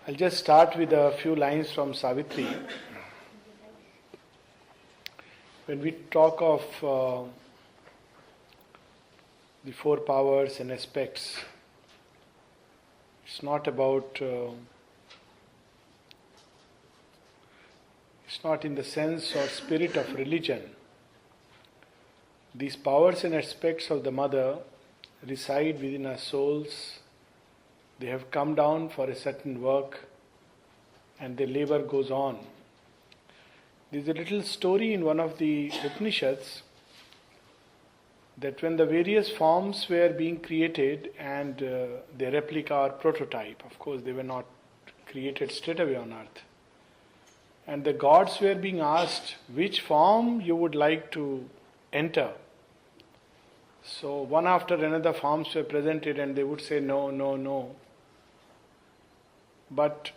I'll just start with a few lines from Savitri. When we talk of the four powers and aspects, it's not about, it's not in the sense or spirit of religion. These powers and aspects of the mother reside within our souls. They have come down for a certain work and their labor goes on. There's a little story in one of the Upanishads that when the various forms were being created and the replica or prototype, of course they were not created straight away on earth, and the gods were being asked which form you would like to enter. So one after another forms were presented and they would say no, no, no. But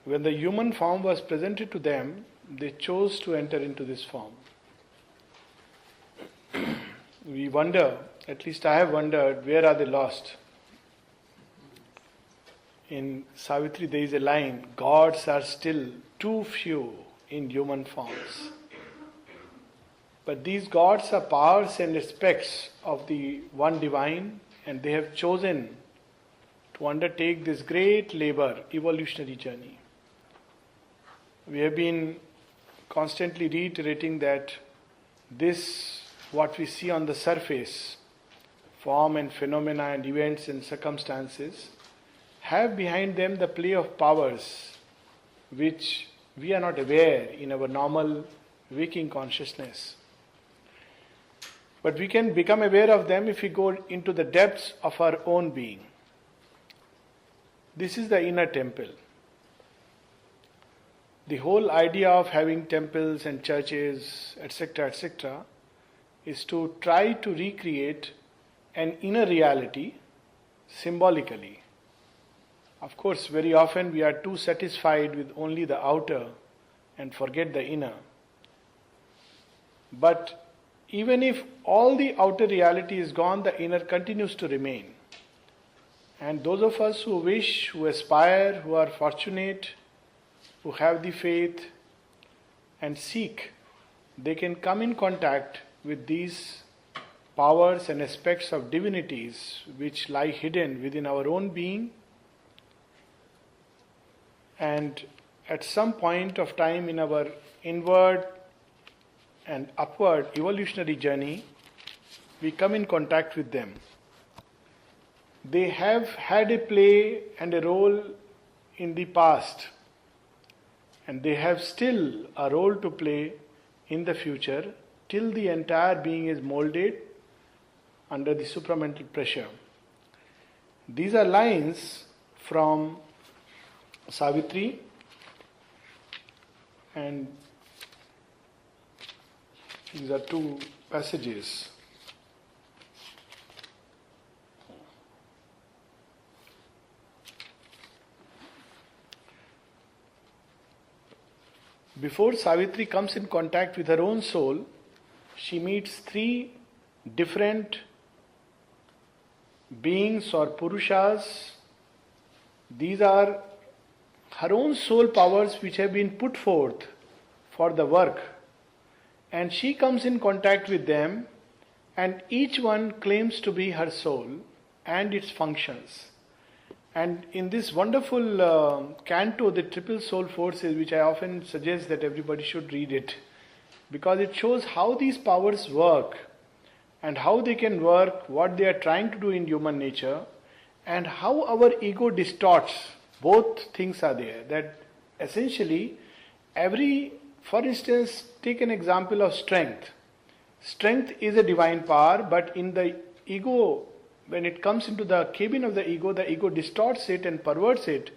when the human form was presented to them, they chose to enter into this form. We wonder, at least I have wondered, where are they lost? In Savitri there is a line, gods are still too few in human forms. But these gods are powers and aspects of the one divine, and they have chosen to undertake this great labor, evolutionary journey. We have been constantly reiterating that this, what we see on the surface, form and phenomena and events and circumstances, have behind them the play of powers which we are not aware in our normal waking consciousness. But we can become aware of them if we go into the depths of our own being. This is the inner temple. The whole idea of having temples and churches, etc., is to try to recreate an inner reality symbolically. Of course, very often we are too satisfied with only the outer and forget the inner. But even if all the outer reality is gone, the inner continues to remain. And those of us who wish, who aspire, who are fortunate, who have the faith and seek, they can come in contact with these powers and aspects of divinities which lie hidden within our own being, and at some point of time in our inward and upward evolutionary journey, we come in contact with them. They have had a play and a role in the past, and they have still a role to play in the future till the entire being is molded under the supramental pressure. These are lines from Savitri, and these are two passages. Before Savitri comes in contact with her own soul, she meets three different beings or purushas. These are her own soul powers which have been put forth for the work, and she comes in contact with them, and each one claims to be her soul and its functions. And in this wonderful canto, the Triple Soul Forces, which I often suggest that everybody should read it, because it shows how these powers work and how they can work, what they are trying to do in human nature, and how our ego distorts. Both things are there. That essentially for instance, take an example of strength. Strength is a divine power, but in the ego, when it comes into the cabin of the ego distorts it and perverts it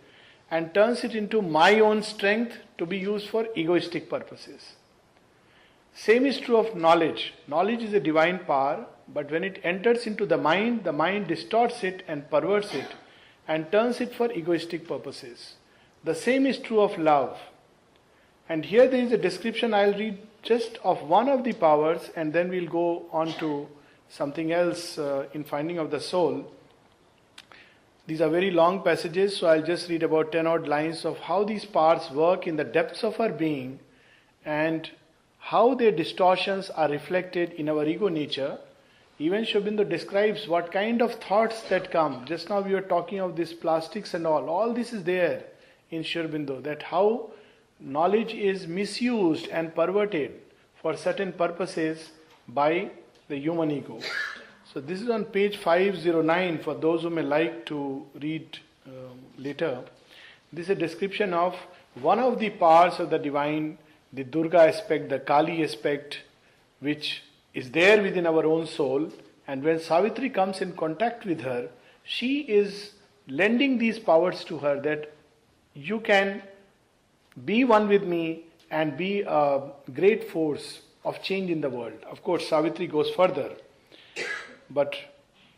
and turns it into my own strength to be used for egoistic purposes. Same is true of knowledge. Knowledge is a divine power, but when it enters into the mind distorts it and perverts it and turns it for egoistic purposes. The same is true of love. And here there is a description, I'll read just of one of the powers and then we'll go on to something else in Finding of the Soul. These are very long passages, so I'll just read about 10 odd lines of how these parts work in the depths of our being and how their distortions are reflected in our ego nature. Even Aurobindo describes what kind of thoughts that come. Just now we were talking of these plastics and all. All this is there in Aurobindo, that how knowledge is misused and perverted for certain purposes by the human ego. So this is on page 509 for those who may like to read later. This is a description of one of the parts of the divine, the Durga aspect, the Kali aspect, which is there within our own soul. And when Savitri comes in contact with her, she is lending these powers to her, that you can be one with me and be a great force of change in the world. Of course, Savitri goes further. But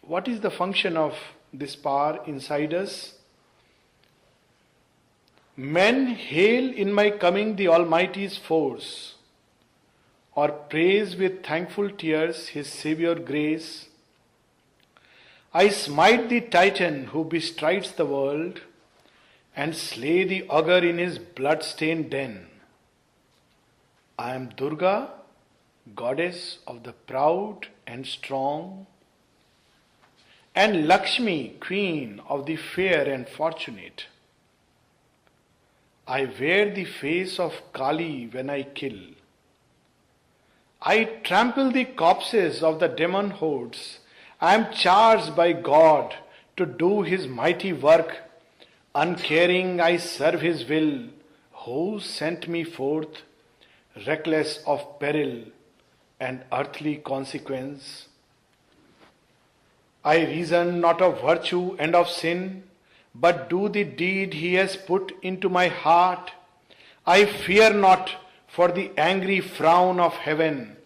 what is the function of this power inside us? Men hail in my coming the Almighty's force, or praise with thankful tears His Saviour grace. I smite the Titan who bestrides the world, and slay the ogre in his blood-stained den. I am Durga, goddess of the proud and strong, and Lakshmi, queen of the fair and fortunate. I wear the face of Kali when I kill. I trample the corpses of the demon hordes. I am charged by God to do His mighty work. Uncaring, I serve His will. Who sent me forth, reckless of peril and earthly consequence? I reason not of virtue and of sin, but do the deed He has put into my heart. I fear not for the angry frown of heaven.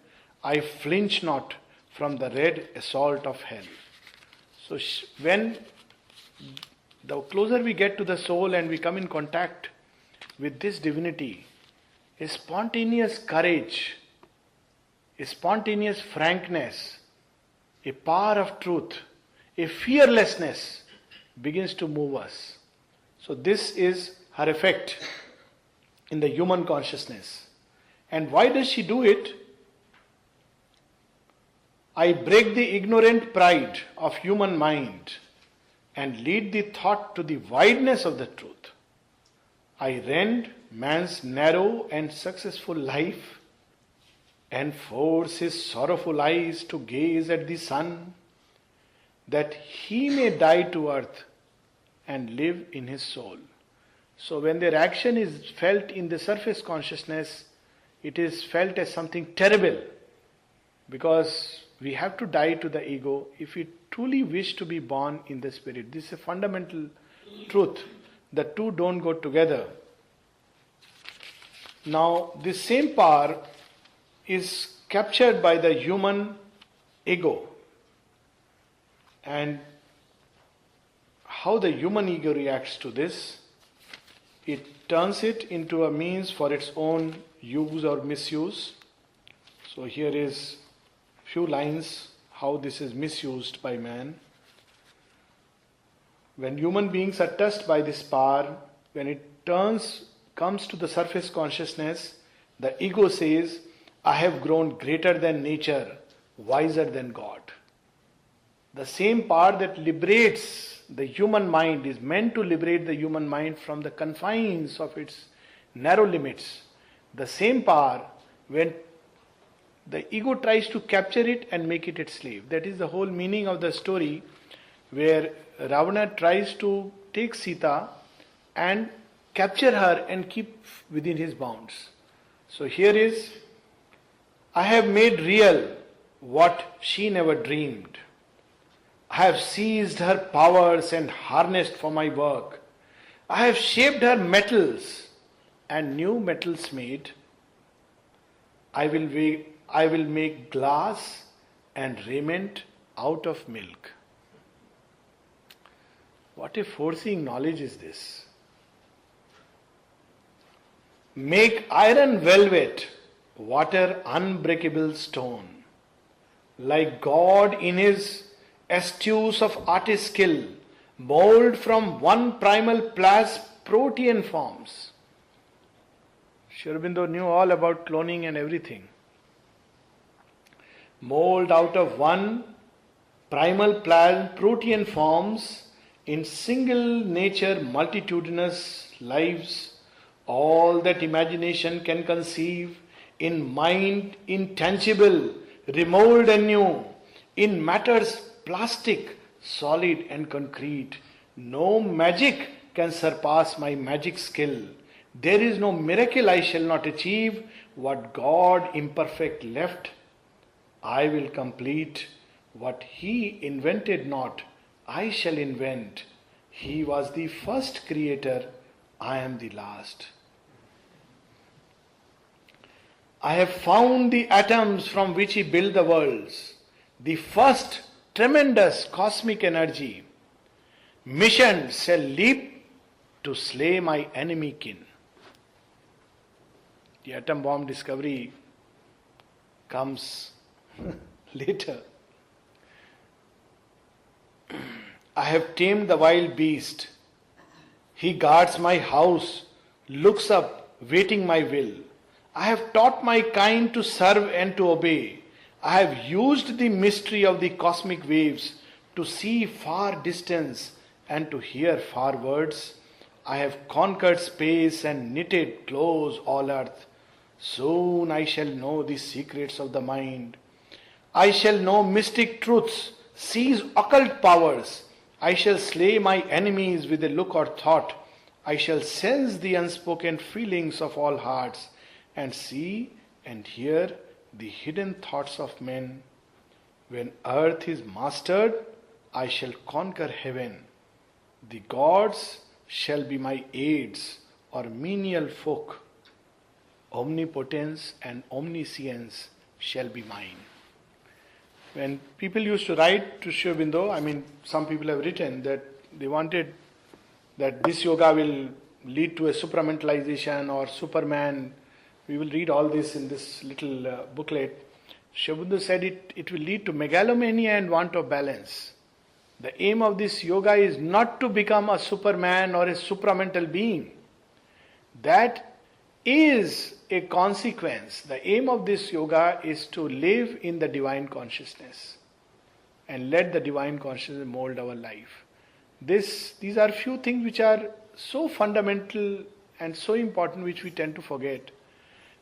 I flinch not from the red assault of hell. So when the closer we get to the soul and we come in contact with this divinity, a spontaneous courage, a spontaneous frankness, a power of truth, a fearlessness begins to move us. So this is her effect in the human consciousness. And why does she do it? I break the ignorant pride of human mind and lead the thought to the wideness of the truth. I rend man's narrow and successful life and force his sorrowful eyes to gaze at the sun, that he may die to earth and live in his soul. So when their action is felt in the surface consciousness, it is felt as something terrible, because we have to die to the ego if we truly wish to be born in the spirit. This is a fundamental truth. The two don't go together. Now, this same power is captured by the human ego. And how the human ego reacts to this, it turns it into a means for its own use or misuse. So here is few lines how this is misused by man. When human beings are touched by this power, when it comes to the surface consciousness, the ego says, I have grown greater than nature, wiser than God. The same power that liberates the human mind is meant to liberate the human mind from the confines of its narrow limits. The same power, when the ego tries to capture it and make it its slave. That is the whole meaning of the story, where Ravana tries to take Sita and capture her and keep within his bounds. So here is, I have made real what she never dreamed. I have seized her powers and harnessed for my work. I have shaped her metals and new metals made. I will make glass and raiment out of milk. What a foreseeing knowledge is this. Make iron velvet, water unbreakable stone. Like God in his astuce of artist skill, mold from one primal plas protean forms. Aurobindo knew all about cloning and everything. Mold out of one primal protean forms in single nature multitudinous lives, all that imagination can conceive, in mind intangible, remold anew, in matters plastic, solid and concrete. No magic can surpass my magic skill. There is no miracle I shall not achieve. What God imperfect left, I will complete. What He invented not, I shall invent. He was the first creator, I am the last. I have found the atoms from which He built the worlds, the first tremendous cosmic energy. Mission shall leap to slay my enemy kin. The atom bomb discovery comes later. I have tamed the wild beast. He guards my house, looks up, waiting my will. I have taught my kind to serve and to obey. I have used the mystery of the cosmic waves to see far distance and to hear far words. I have conquered space and knitted close all earth. Soon I shall know the secrets of the mind. I shall know mystic truths, seize occult powers. I shall slay my enemies with a look or thought. I shall sense the unspoken feelings of all hearts and see and hear the hidden thoughts of men. When earth is mastered, I shall conquer heaven. The gods shall be my aids or menial folk. Omnipotence and omniscience shall be mine. When people used to write to Aurobindo, some people have written that they wanted that this yoga will lead to a supramentalization or Superman. We will read all this in this little booklet. Aurobindo said it will lead to megalomania and want of balance. The aim of this yoga is not to become a Superman or a supramental being. That is a consequence. The aim of this yoga is to live in the divine consciousness and let the divine consciousness mold our life. These are few things which are so fundamental and so important which we tend to forget.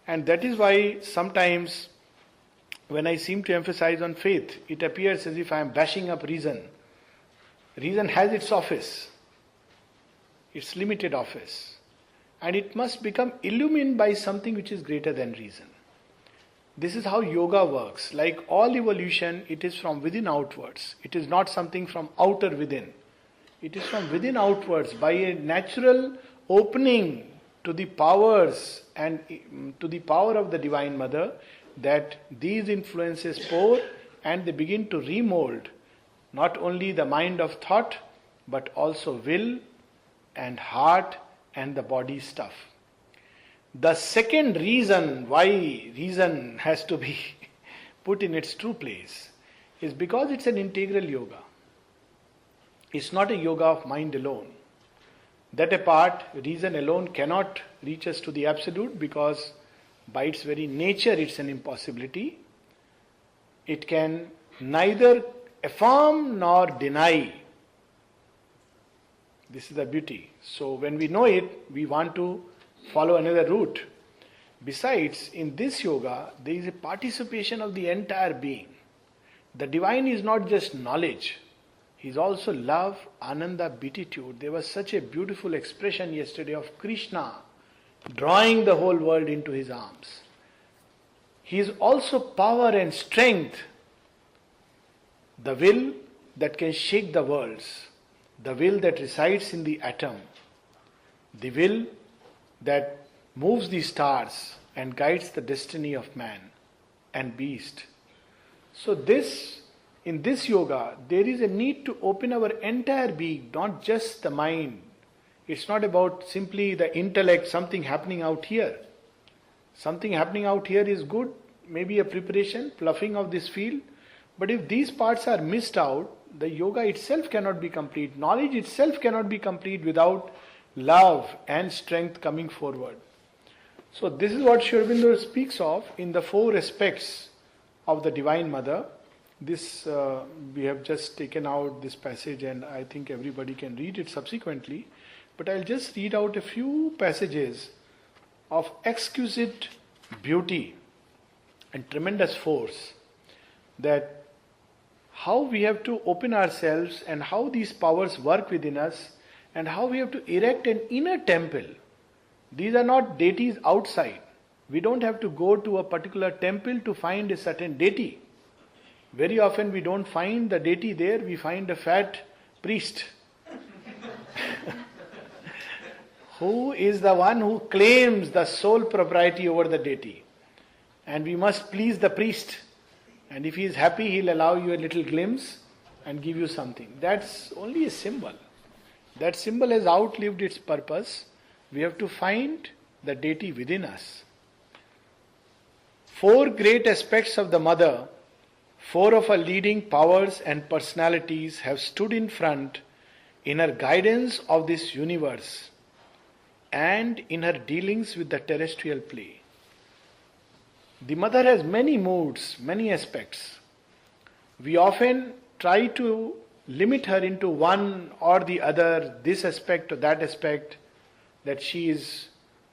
And that is why sometimes when I seem to emphasize on faith, it appears as if I am bashing up reason. Reason has its office, its limited office. And it must become illumined by something which is greater than reason. This is how yoga works. Like all evolution, it is from within outwards. It is not something from outer within. It is from within outwards by a natural opening to the powers and to the power of the Divine Mother that these influences pour and they begin to remold not only the mind of thought but also will and heart and the body stuff. The second reason why reason has to be put in its true place is because it's an integral yoga. It's not a yoga of mind alone. That apart, reason alone cannot reach us to the absolute because by its very nature it's an impossibility. It can neither affirm nor deny. This is the beauty. So when we know it, we want to follow another route. Besides, in this yoga, there is a participation of the entire being. The divine is not just knowledge. He is also love, ananda, beatitude. There was such a beautiful expression yesterday of Krishna drawing the whole world into his arms. He is also power and strength. The will that can shake the worlds. The will that resides in the atom, the will that moves the stars and guides the destiny of man and beast. So in this yoga, there is a need to open our entire being, not just the mind. It's not about simply the intellect, something happening out here. Something happening out here is good, maybe a preparation, fluffing of this field. But if these parts are missed out, the yoga itself cannot be complete. Knowledge itself cannot be complete without love and strength coming forward. So this is what Sri Aurobindo speaks of in the 4 aspects of the Divine Mother. This we have just taken out this passage, and I think everybody can read it subsequently. But I'll just read out a few passages of exquisite beauty and tremendous force, that how we have to open ourselves and how these powers work within us, and how we have to erect an inner temple. These are not deities outside. We don't have to go to a particular temple to find a certain deity. Very often we don't find the deity there, we find a fat priest who is the one who claims the sole propriety over the deity. And we must please the priest. And if he is happy, he'll allow you a little glimpse and give you something. That's only a symbol. That symbol has outlived its purpose. We have to find the deity within us. 4 great aspects of the Mother, 4 of her leading powers and personalities have stood in front in her guidance of this universe and in her dealings with the terrestrial play. The Mother has many moods, many aspects. We often try to limit her into one or the other, this aspect or that aspect, that she is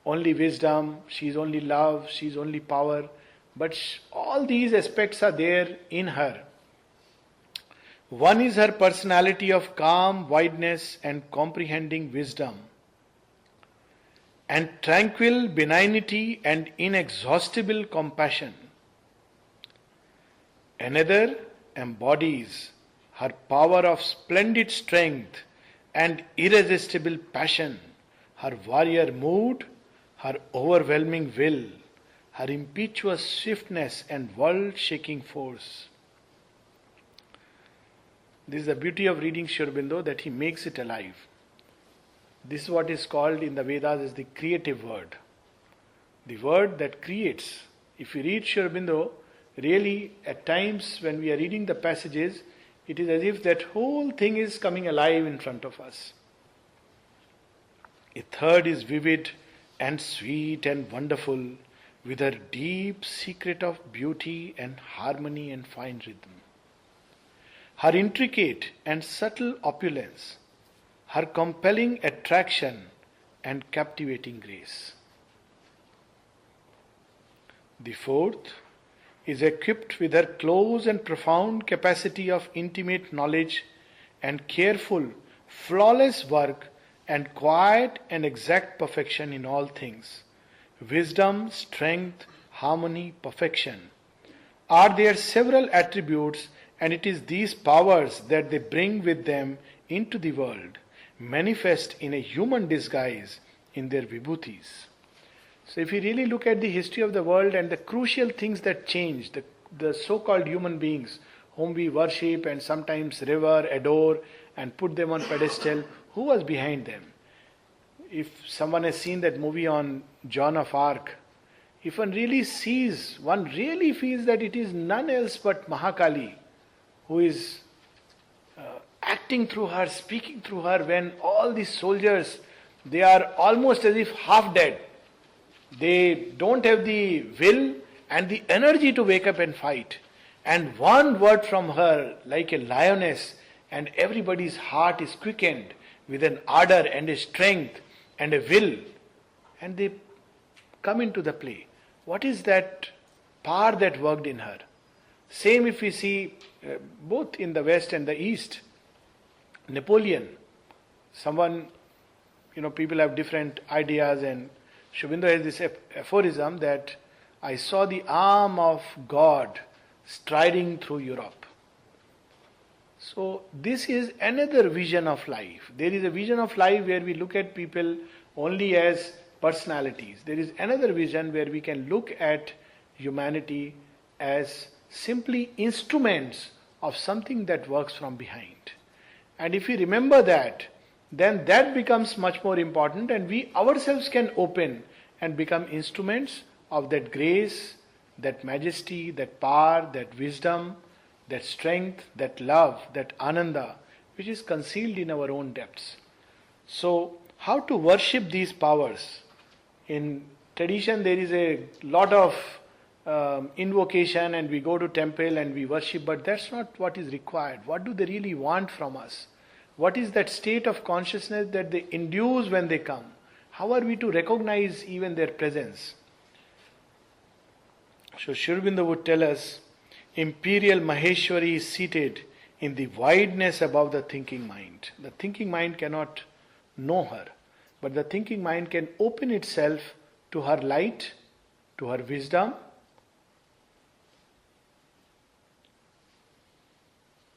only wisdom, she is only love, she is only power. But all these aspects are there in her. One is her personality of calm wideness and comprehending wisdom, and tranquil benignity and inexhaustible compassion. Another embodies her power of splendid strength and irresistible passion, her warrior mood, her overwhelming will, her impetuous swiftness and world-shaking force. This is the beauty of reading Sri Aurobindo, that he makes it alive. This is what is called in the Vedas as the creative word. The word that creates. If we read Sri Aurobindo, really at times when we are reading the passages, it is as if that whole thing is coming alive in front of us. A third is vivid and sweet and wonderful, with her deep secret of beauty and harmony and fine rhythm. Her intricate and subtle opulence, her compelling attraction and captivating grace. The fourth is equipped with her close and profound capacity of intimate knowledge and careful, flawless work and quiet and exact perfection in all things. Wisdom, strength, harmony, perfection are their several attributes, and it is these powers that they bring with them into the world, manifest in a human disguise in their vibhutis. So if you really look at the history of the world and the crucial things that changed, the so-called human beings whom we worship and sometimes revere, adore and put them on pedestal, who was behind them? If someone has seen that movie on Joan of Arc, if one really sees, one really feels that it is none else but Mahakali who is acting through her, speaking through her, when all these soldiers, they are almost as if half dead. They don't have the will and the energy to wake up and fight. And one word from her, like a lioness, and everybody's heart is quickened with an ardor and a strength and a will, and they come into the play. What is that power that worked in her? Same if we see both in the West and the East. Napoleon, someone, people have different ideas, and Sri Aurobindo has this aphorism that I saw the arm of God striding through Europe. So this is another vision of life. There is a vision of life where we look at people only as personalities. There is another vision where we can look at humanity as simply instruments of something that works from behind. And if we remember that, then that becomes much more important, and we ourselves can open and become instruments of that grace, that majesty, that power, that wisdom, that strength, that love, that ananda, which is concealed in our own depths. So, how to worship these powers? In tradition, there is a lot of invocation, and we go to temple and we worship, but that's not what is required. What do they really want from us? What is that state of consciousness that they induce when they come? How are we to recognize even their presence? So Sri Aurobindo would tell us, Imperial Maheshwari is seated in the wideness above the thinking mind. The thinking mind cannot know her, but the thinking mind can open itself to her light, to her wisdom.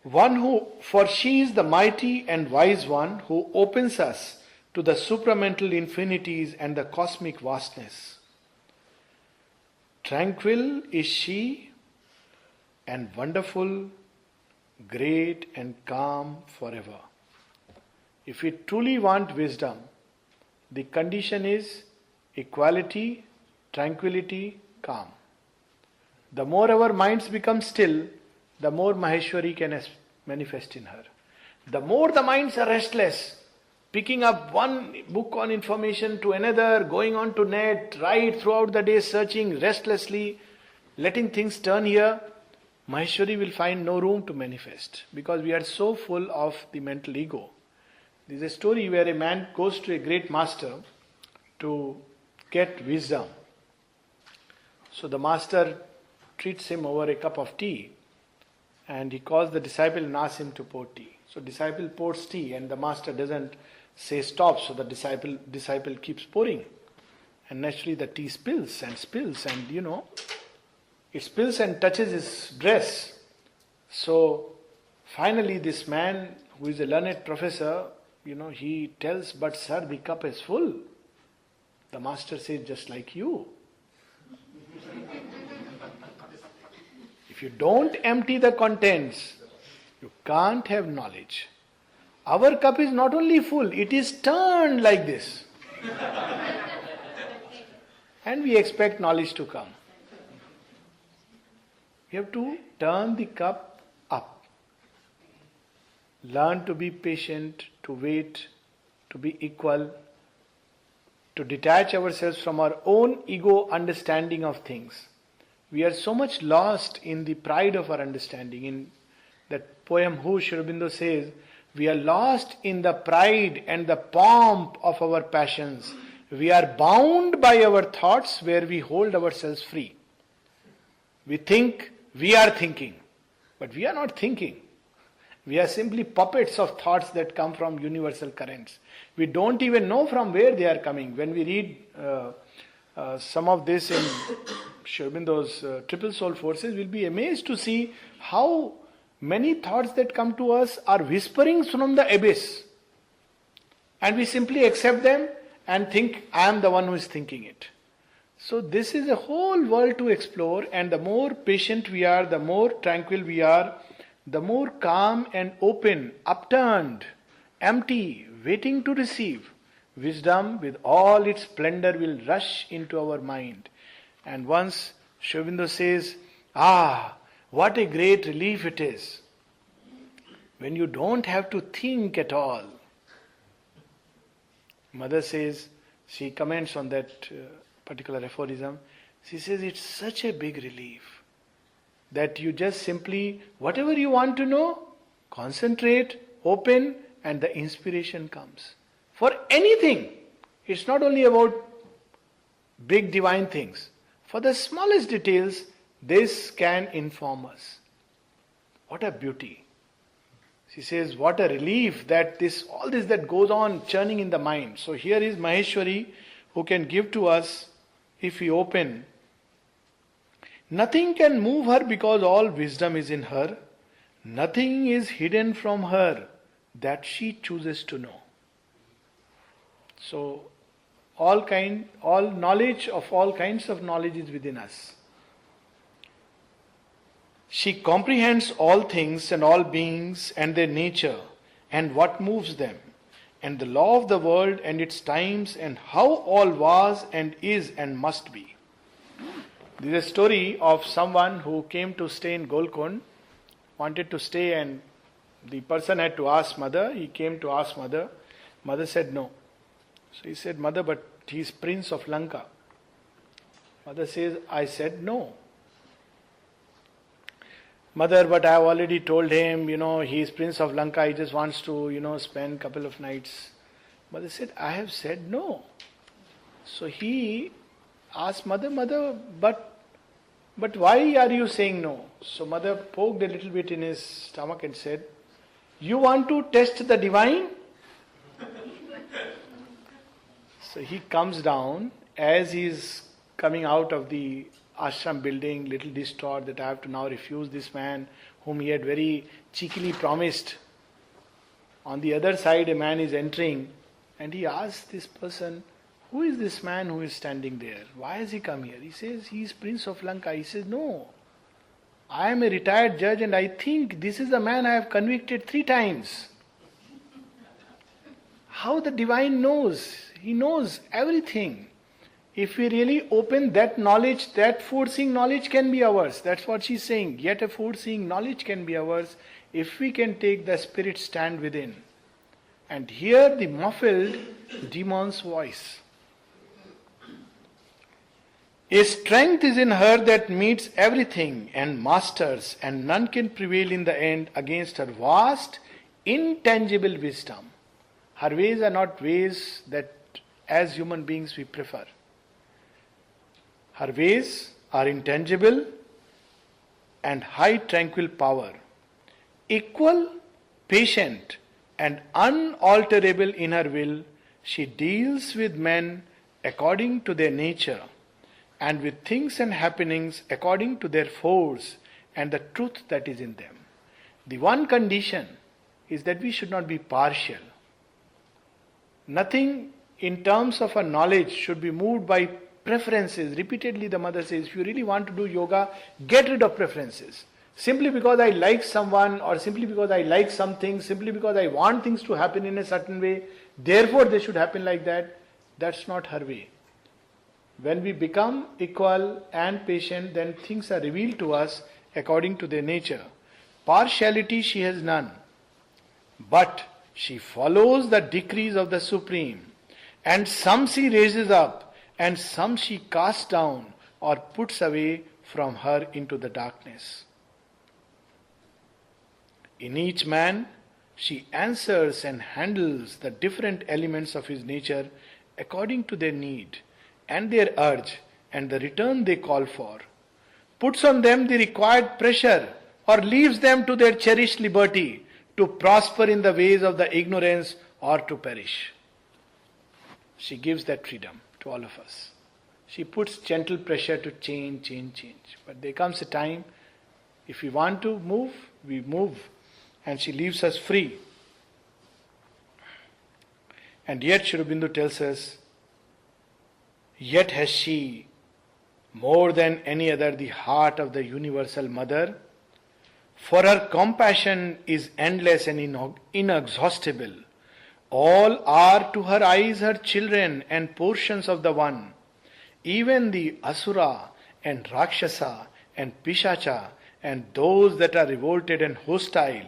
For she is the mighty and wise one who opens us to the supramental infinities and the cosmic vastness. Tranquil is she, and wonderful, great and calm forever. If we truly want wisdom, the condition is equality, tranquility, calm. The more our minds become still, the more Maheshwari can manifest in her. The more the minds are restless, picking up one book on information to another, going on to net, right throughout the day searching restlessly, letting things turn here, Maheshwari will find no room to manifest because we are so full of the mental ego. There is a story where a man goes to a great master to get wisdom. So the master treats him over a cup of tea, and he calls the disciple and asks him to pour tea. So disciple pours tea and the master doesn't say stop, so the disciple keeps pouring. And naturally the tea spills and it spills and touches his dress. So finally this man, who is a learned professor, he tells, but sir, the cup is full. The master says, just like you. If you don't empty the contents, you can't have knowledge. Our cup is not only full, it is turned like this. And we expect knowledge to come. We have to turn the cup up. Learn to be patient, to wait, to be equal, to detach ourselves from our own ego understanding of things. We are so much lost in the pride of our understanding. In that poem, Who, Sri Aurobindo says, we are lost in the pride and the pomp of our passions. We are bound by our thoughts where we hold ourselves free. We think we are thinking, but we are not thinking. We are simply puppets of thoughts that come from universal currents. We don't even know from where they are coming. When we read some of this in Sri Aurobindo's Triple Soul Forces, we'll be amazed to see how many thoughts that come to us are whisperings from the abyss. And we simply accept them and think, I am the one who is thinking it. So this is a whole world to explore, and the more patient we are, the more tranquil we are, the more calm and open, upturned, empty, waiting to receive, wisdom with all its splendor will rush into our mind. And once Sri Aurobindo says, what a great relief it is when you don't have to think at all. Mother says, she comments on that particular aphorism, she says it's such a big relief that you just simply, whatever you want to know, concentrate, open, and the inspiration comes. For anything, it's not only about big divine things. For the smallest details, this can inform us. What a beauty. She says, what a relief that all this that goes on churning in the mind. So here is Maheshwari who can give to us, if we open. Nothing can move her because all wisdom is in her. Nothing is hidden from her that she chooses to know. So all knowledge of all kinds of knowledge is within us. She comprehends all things and all beings and their nature and what moves them, and the law of the world and its times and how all was and is and must be. This is a story of someone who came to stay in Golkond, wanted to stay, and the person had to ask mother. He came to ask mother. Mother said no. So he said, Mother, but he is Prince of Lanka. Mother says, I said no. Mother, but I have already told him, he is Prince of Lanka, he just wants to, spend a couple of nights. Mother said, I have said no. So he asked Mother, but why are you saying no? So mother poked a little bit in his stomach and said, you want to test the divine? So he comes down as he is coming out of the ashram building, little distraught that I have to now refuse this man whom he had very cheekily promised. On the other side, a man is entering, and he asks this person, who is this man who is standing there? Why has he come here? He says, he is Prince of Lanka. He says, no, I am a retired judge and I think this is the man I have convicted 3 times. How the divine knows? He knows everything. If we really open that knowledge, that foreseeing knowledge can be ours. That's what she's saying. Yet a foreseeing knowledge can be ours if we can take the spirit stand within and hear the muffled demon's voice. A strength is in her that meets everything and masters, and none can prevail in the end against her vast, intangible wisdom. Her ways are not ways that as human beings we prefer. Her ways are intangible and high tranquil power, equal, patient, and unalterable in her will. She deals with men according to their nature, and with things and happenings according to their force and the truth that is in them. The one condition is that we should not be partial. Nothing in terms of our knowledge should be moved by preferences. Repeatedly the mother says, if you really want to do yoga, get rid of preferences. Simply because I like someone, or simply because I like something, simply because I want things to happen in a certain way, therefore they should happen like that. That's not her way. When we become equal and patient, then things are revealed to us according to their nature. Partiality she has none, but she follows the decrees of the Supreme, and some she raises up, and some she casts down or puts away from her into the darkness. In each man, she answers and handles the different elements of his nature according to their need and their urge and the return they call for, puts on them the required pressure, or leaves them to their cherished liberty to prosper in the ways of the ignorance or to perish. She gives that freedom to all of us. She puts gentle pressure to change. But there comes a time, if we want to move, we move, and she leaves us free. And yet Aurobindo tells us, yet has she, more than any other, the heart of the universal mother, for her compassion is endless and inexhaustible. All are to her eyes her children and portions of the one. Even the Asura and Rakshasa and Pishacha and those that are revolted and hostile.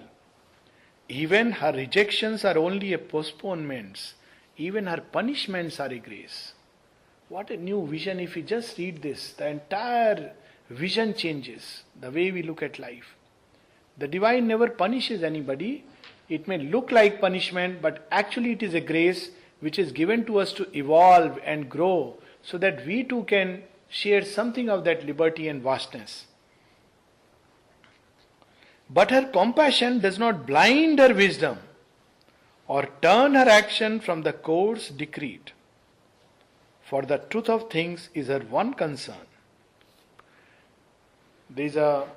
Even her rejections are only a postponements. Even her punishments are a grace. What a new vision if we just read this. The entire vision changes, the way we look at life. The divine never punishes anybody. It may look like punishment, but actually it is a grace which is given to us to evolve and grow so that we too can share something of that liberty and vastness. But her compassion does not blind her wisdom or turn her action from the course decreed. For the truth of things is her one concern. There is a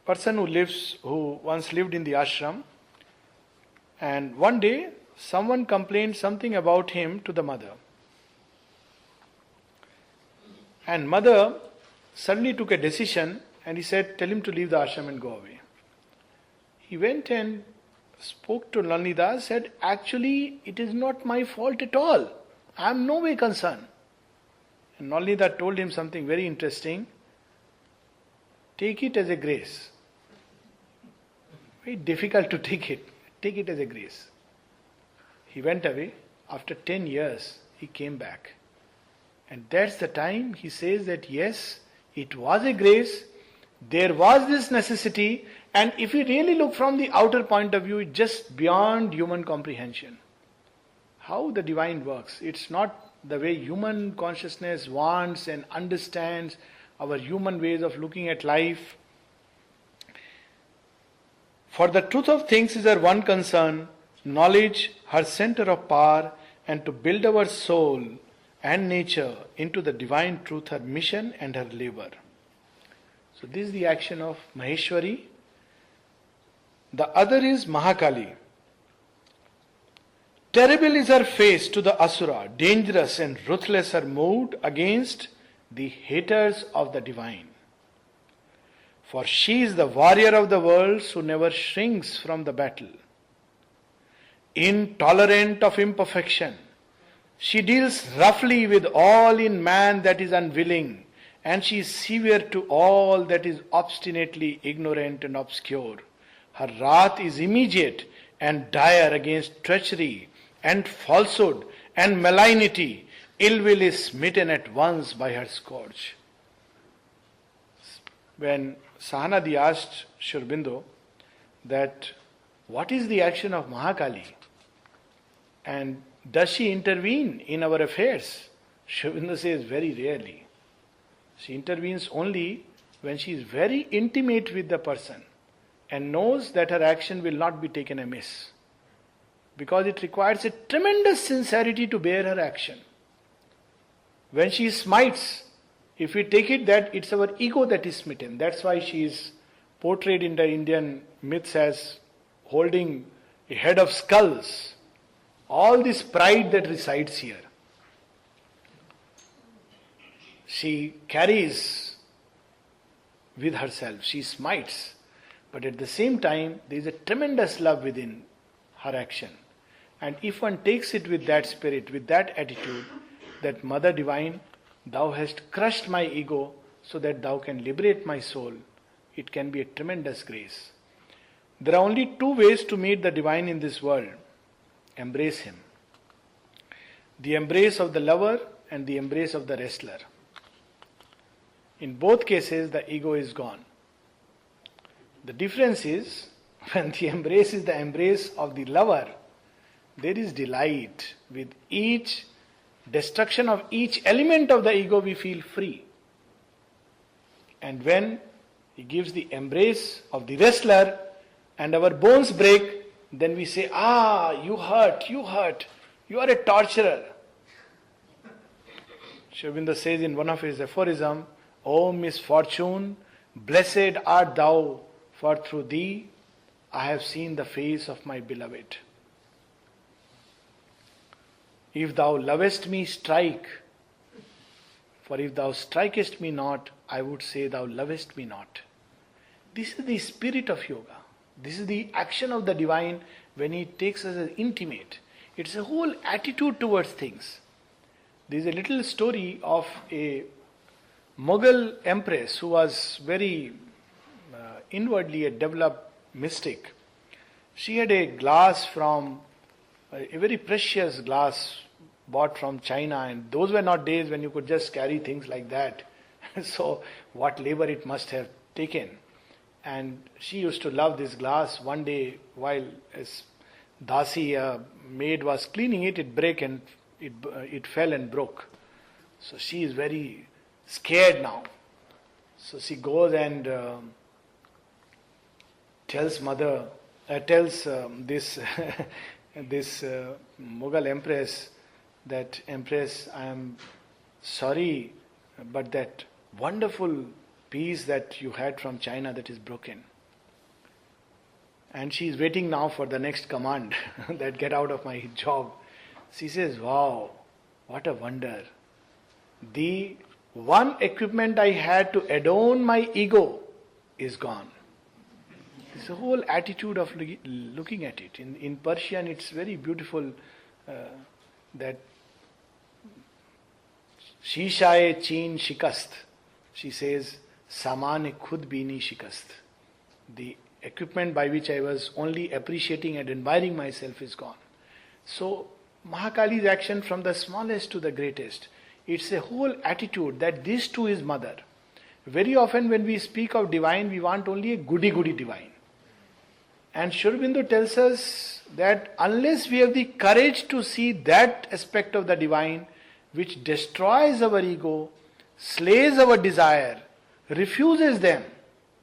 person who once lived in the ashram, and one day someone complained something about him to the mother. And mother suddenly took a decision and he said, tell him to leave the ashram and go away. He went and spoke to Nalini, said, actually it is not my fault at all. I am no way concerned. And Nalini told him something very interesting. Take it as a grace. very difficult to take it. Take it as a grace. He went away. After 10 years, he came back. And that's the time he says that yes, it was a grace, there was this necessity, and if we really look from the outer point of view, it's just beyond human comprehension. How the divine works. It's not the way human consciousness wants and understands, our human ways of looking at life. For the truth of things is her one concern, knowledge her center of power, and to build our soul and nature into the divine truth her mission and her labor. So this is the action of Maheshwari. The other is Mahakali. Terrible is her face to the Asura, dangerous and ruthless her mood against the haters of the divine. For she is the warrior of the worlds who never shrinks from the battle. Intolerant of imperfection, she deals roughly with all in man that is unwilling, and she is severe to all that is obstinately ignorant and obscure. Her wrath is immediate and dire against treachery and falsehood and malignity. Ill will is smitten at once by her scourge. When Sahanadi asked Aurobindo that what is the action of Mahakali and does she intervene in our affairs? Aurobindo says very rarely. She intervenes only when she is very intimate with the person and knows that her action will not be taken amiss. Because it requires a tremendous sincerity to bear her action. When she smites, if we take it that it's our ego that is smitten, that's why she is portrayed in the Indian myths as holding a head of skulls. All this pride that resides here. She carries with herself, she smites, but at the same time there is a tremendous love within her action. And if one takes it with that spirit, with that attitude, that Mother Divine, thou hast crushed my ego so that thou can liberate my soul, it can be a tremendous grace. There are only two ways to meet the Divine in this world. Embrace Him. The embrace of the lover and the embrace of the wrestler. In both cases, the ego is gone. The difference is, when the embrace is the embrace of the lover, there is delight. With each destruction of each element of the ego, we feel free. And when he gives the embrace of the wrestler and our bones break, then we say, you hurt, you are a torturer. Aurobindo says in one of his aphorisms, O misfortune, blessed art thou, for through thee I have seen the face of my beloved. If thou lovest me, strike. For if thou strikest me not, I would say thou lovest me not. This is the spirit of yoga. This is the action of the divine when he takes us as intimate. It's a whole attitude towards things. There is a little story of a Mughal empress who was very inwardly a developed mystic. She had a glass from, a very precious glass bought from China, and those were not days when you could just carry things like that. So what labor it must have taken. And she used to love this glass. One day, while as Dasi, maid, was cleaning it, it broke and it fell and broke. So she is very scared now. So she goes and tells this this Mughal empress that, Empress, I am sorry, but that wonderful piece that you had from China, that is broken. And she is waiting now for the next command that get out of my job. She says, wow, what a wonder. The one equipment I had to adorn my ego is gone. It's a whole attitude of looking at it. In Persian, it's very beautiful that Shishaye cheen shikast. She says, Samane khud bini shikast. The equipment by which I was only appreciating and admiring myself is gone. So, Mahakali's action from the smallest to the greatest, it's a whole attitude that this too is mother. Very often when we speak of divine, we want only a goody-goody divine. And Aurobindo tells us that unless we have the courage to see that aspect of the divine which destroys our ego, slays our desire, refuses them,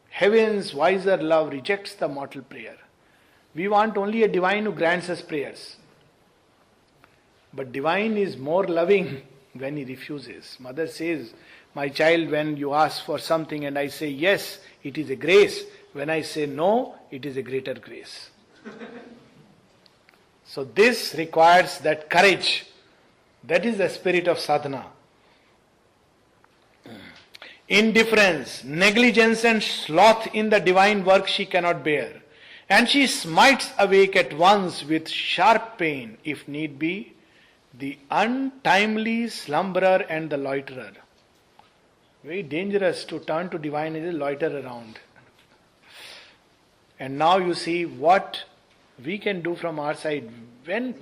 heaven's wiser love rejects the mortal prayer. We want only a divine who grants us prayers. But divine is more loving when he refuses. Mother says, my child, when you ask for something and I say yes, it is a grace. When I say no, it is a greater grace. So this requires that courage. That is the spirit of sadhana. Indifference, negligence and sloth in the divine work she cannot bear. And she smites awake at once with sharp pain, if need be, the untimely slumberer and the loiterer. Very dangerous to turn to divine as a loiter around. And now you see what we can do from our side. When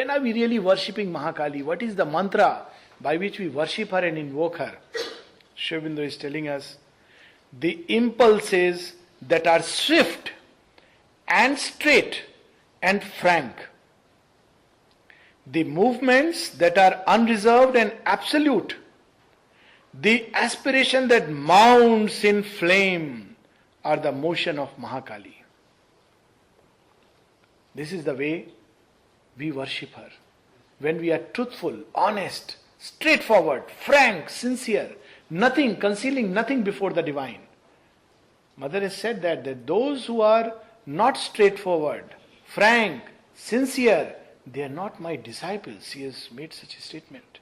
are we really worshipping Mahakali? What is the mantra by which we worship her and invoke her? Aurobindo is telling us, the impulses that are swift and straight and frank, the movements that are unreserved and absolute, the aspiration that mounts in flame are the motion of Mahakali. This is the way we worship her. When we are truthful, honest, straightforward, frank, sincere, nothing, concealing nothing before the divine. Mother has said that those who are not straightforward, frank, sincere, they are not my disciples. He has made such a statement.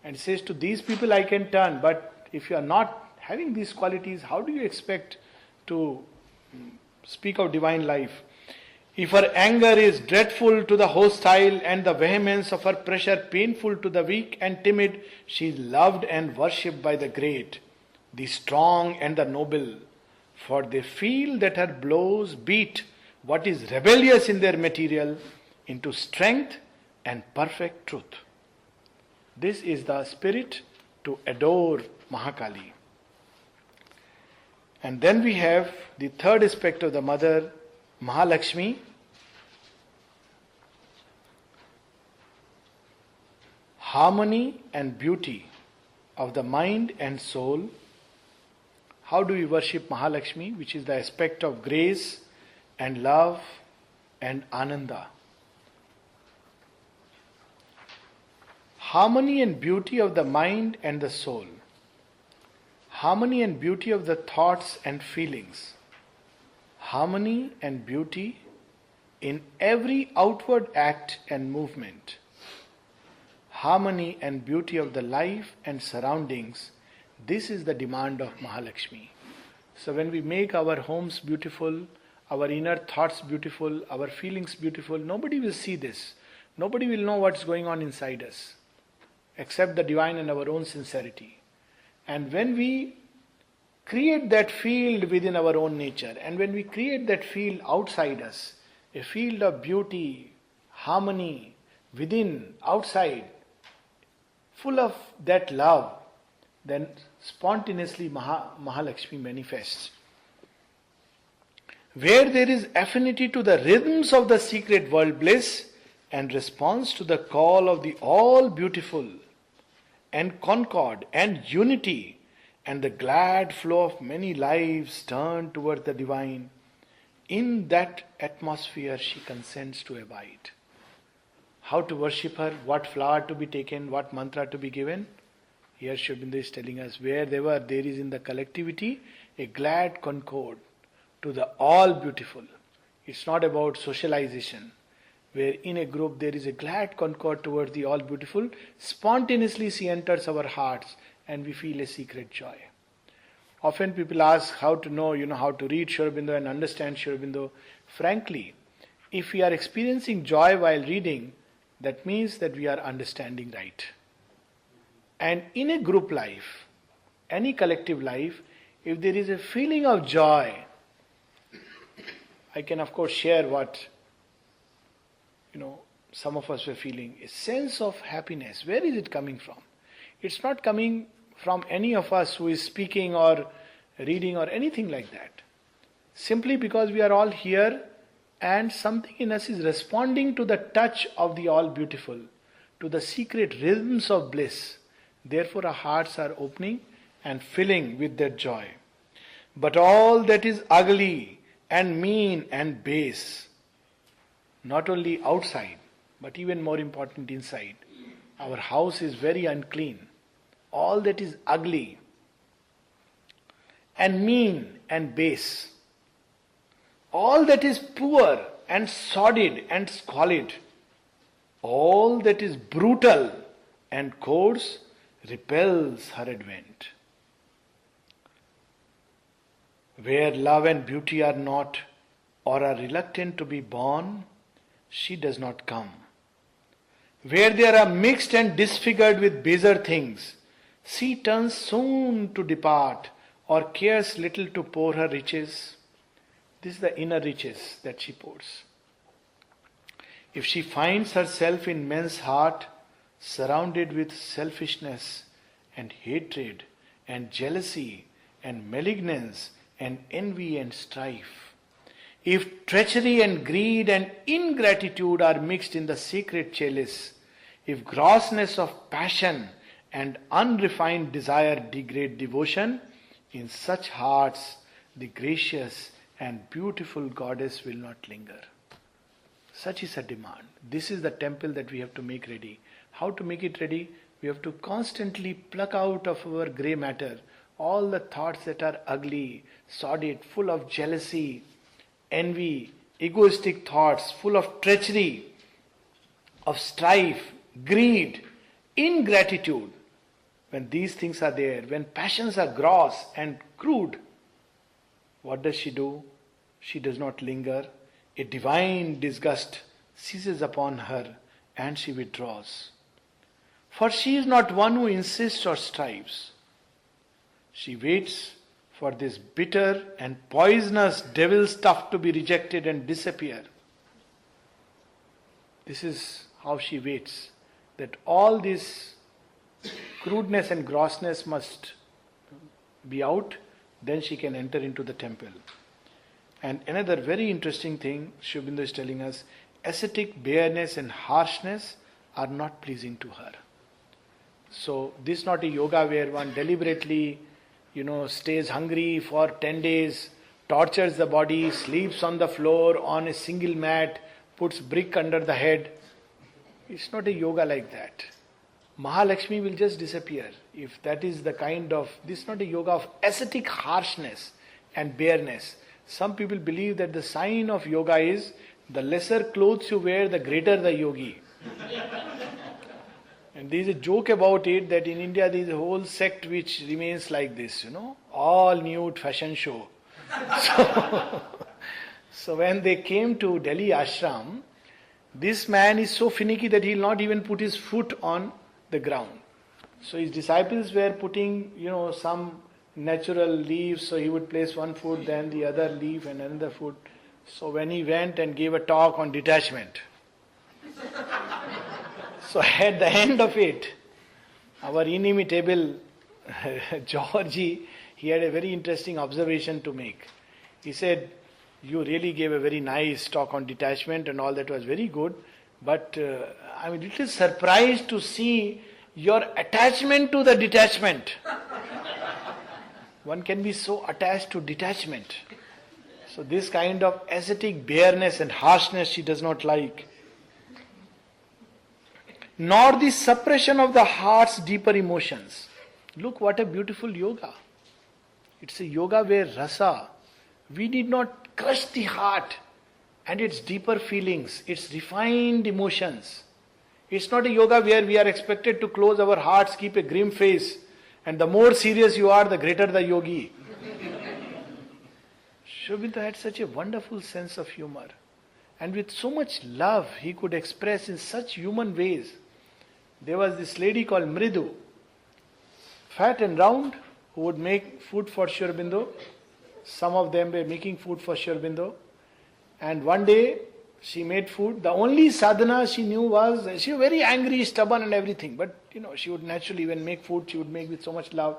And says, to these people I can turn, but if you are not having these qualities, how do you expect to speak of divine life? If her anger is dreadful to the hostile and the vehemence of her pressure painful to the weak and timid, she is loved and worshipped by the great, the strong and the noble, for they feel that her blows beat what is rebellious in their material into strength and perfect truth. This is the spirit to adore Mahakali. And then we have the third aspect of the mother, Mahalakshmi. Harmony and beauty of the mind and soul. How do we worship Mahalakshmi, which is the aspect of grace and love and ananda? Harmony and beauty of the mind and the soul. Harmony and beauty of the thoughts and feelings. Harmony and beauty in every outward act and movement. Harmony and beauty of the life and surroundings. This is the demand of Mahalakshmi. So when we make our homes beautiful, our inner thoughts beautiful, our feelings beautiful, nobody will see this. Nobody will know what's going on inside us, except the divine and our own sincerity. And when we create that field within our own nature, and when we create that field outside us, a field of beauty, harmony, within, outside, full of that love, then spontaneously Mahalakshmi manifests. Where there is affinity to the rhythms of the secret world bliss and response to the call of the all beautiful and concord and unity and the glad flow of many lives turned toward the divine, in that atmosphere she consents to abide. How to worship her, what flower to be taken, what mantra to be given. Here Aurobindo is telling us, wherever there is in the collectivity a glad concord to the all beautiful. It's not about socialization. Where in a group there is a glad concord towards the all beautiful, spontaneously she enters our hearts and we feel a secret joy. Often people ask how to know, how to read Aurobindo and understand Aurobindo. Frankly, if we are experiencing joy while reading, that means that we are understanding right. And in a group life, any collective life, if there is a feeling of joy, I can of course share what, some of us were feeling. A sense of happiness. Where is it coming from? It's not coming from any of us who is speaking or reading or anything like that. Simply because we are all here and something in us is responding to the touch of the all beautiful, to the secret rhythms of bliss. Therefore our hearts are opening and filling with that joy. But all that is ugly and mean and base, not only outside, but even more important inside. Our house is very unclean. All that is ugly and mean and base, all that is poor and sordid and squalid, all that is brutal and coarse repels her advent. Where love and beauty are not or are reluctant to be born, she does not come. Where they are mixed and disfigured with baser things, she turns soon to depart or cares little to pour her riches. This is the inner riches that she pours. If she finds herself in men's heart, surrounded with selfishness and hatred and jealousy and malignance and envy and strife, if treachery and greed and ingratitude are mixed in the sacred chalice, if grossness of passion and unrefined desire degrade devotion, in such hearts the gracious and beautiful goddess will not linger. Such is a demand. This is the temple that we have to make ready. How to make it ready? We have to constantly pluck out of our grey matter all the thoughts that are ugly, sordid, full of jealousy, envy, egoistic thoughts, full of treachery, of strife, greed, ingratitude. When these things are there, when passions are gross and crude, what does she do? She does not linger. A divine disgust seizes upon her and she withdraws. For she is not one who insists or strives. She waits for this bitter and poisonous devil stuff to be rejected and disappear. This is how she waits, that all this crudeness and grossness must be out, then she can enter into the temple. And another very interesting thing Aurobindo is telling us, ascetic bareness and harshness are not pleasing to her. So this is not a yoga where one deliberately, stays hungry for 10 days, tortures the body, sleeps on the floor on a single mat, puts brick under the head. It's not a yoga like that. Mahalakshmi will just disappear. If that is the kind of, this is not a yoga of ascetic harshness and bareness. Some people believe that the sign of yoga is the lesser clothes you wear, the greater the yogi. And there is a joke about it that in India there is a whole sect which remains like this, all nude fashion show. So when they came to Delhi ashram, this man is so finicky that he will not even put his foot on the ground. So his disciples were putting, some natural leaves, so he would place one foot, then the other leaf and another foot. So when he went and gave a talk on detachment, so at the end of it, our inimitable Georgie, he had a very interesting observation to make. He said, you really gave a very nice talk on detachment and all that was very good, but I'm a little surprised to see your attachment to the detachment. One can be so attached to detachment. So this kind of ascetic bareness and harshness she does not like. Nor the suppression of the heart's deeper emotions. Look what a beautiful yoga. It's a yoga where rasa, we need not crush the heart and its deeper feelings, its refined emotions. It's not a yoga where we are expected to close our hearts, keep a grim face, and the more serious you are, the greater the yogi. Aurobindo had such a wonderful sense of humor. And with so much love, he could express in such human ways. There was this lady called Mridu, fat and round, who would make food for Aurobindo. Some of them were making food for Aurobindo. And one day she made food. The only sadhana she knew was, she was very angry, stubborn and everything. But she would naturally, when make food, she would make with so much love.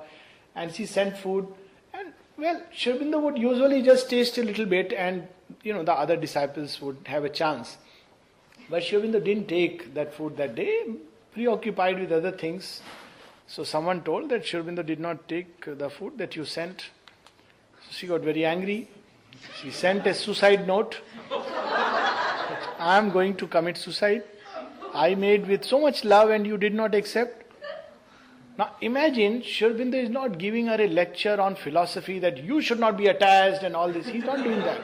And she sent food. And well, Sri Aurobindo would usually just taste a little bit, and the other disciples would have a chance. But Sri Aurobindo didn't take that food that day, preoccupied with other things. So someone told that Sri Aurobindo did not take the food that you sent. So she got very angry. She sent a suicide note. I am going to commit suicide. I made with so much love and you did not accept. Now imagine, Sri Aurobindo is not giving her a lecture on philosophy that you should not be attached and all this. He's not doing that.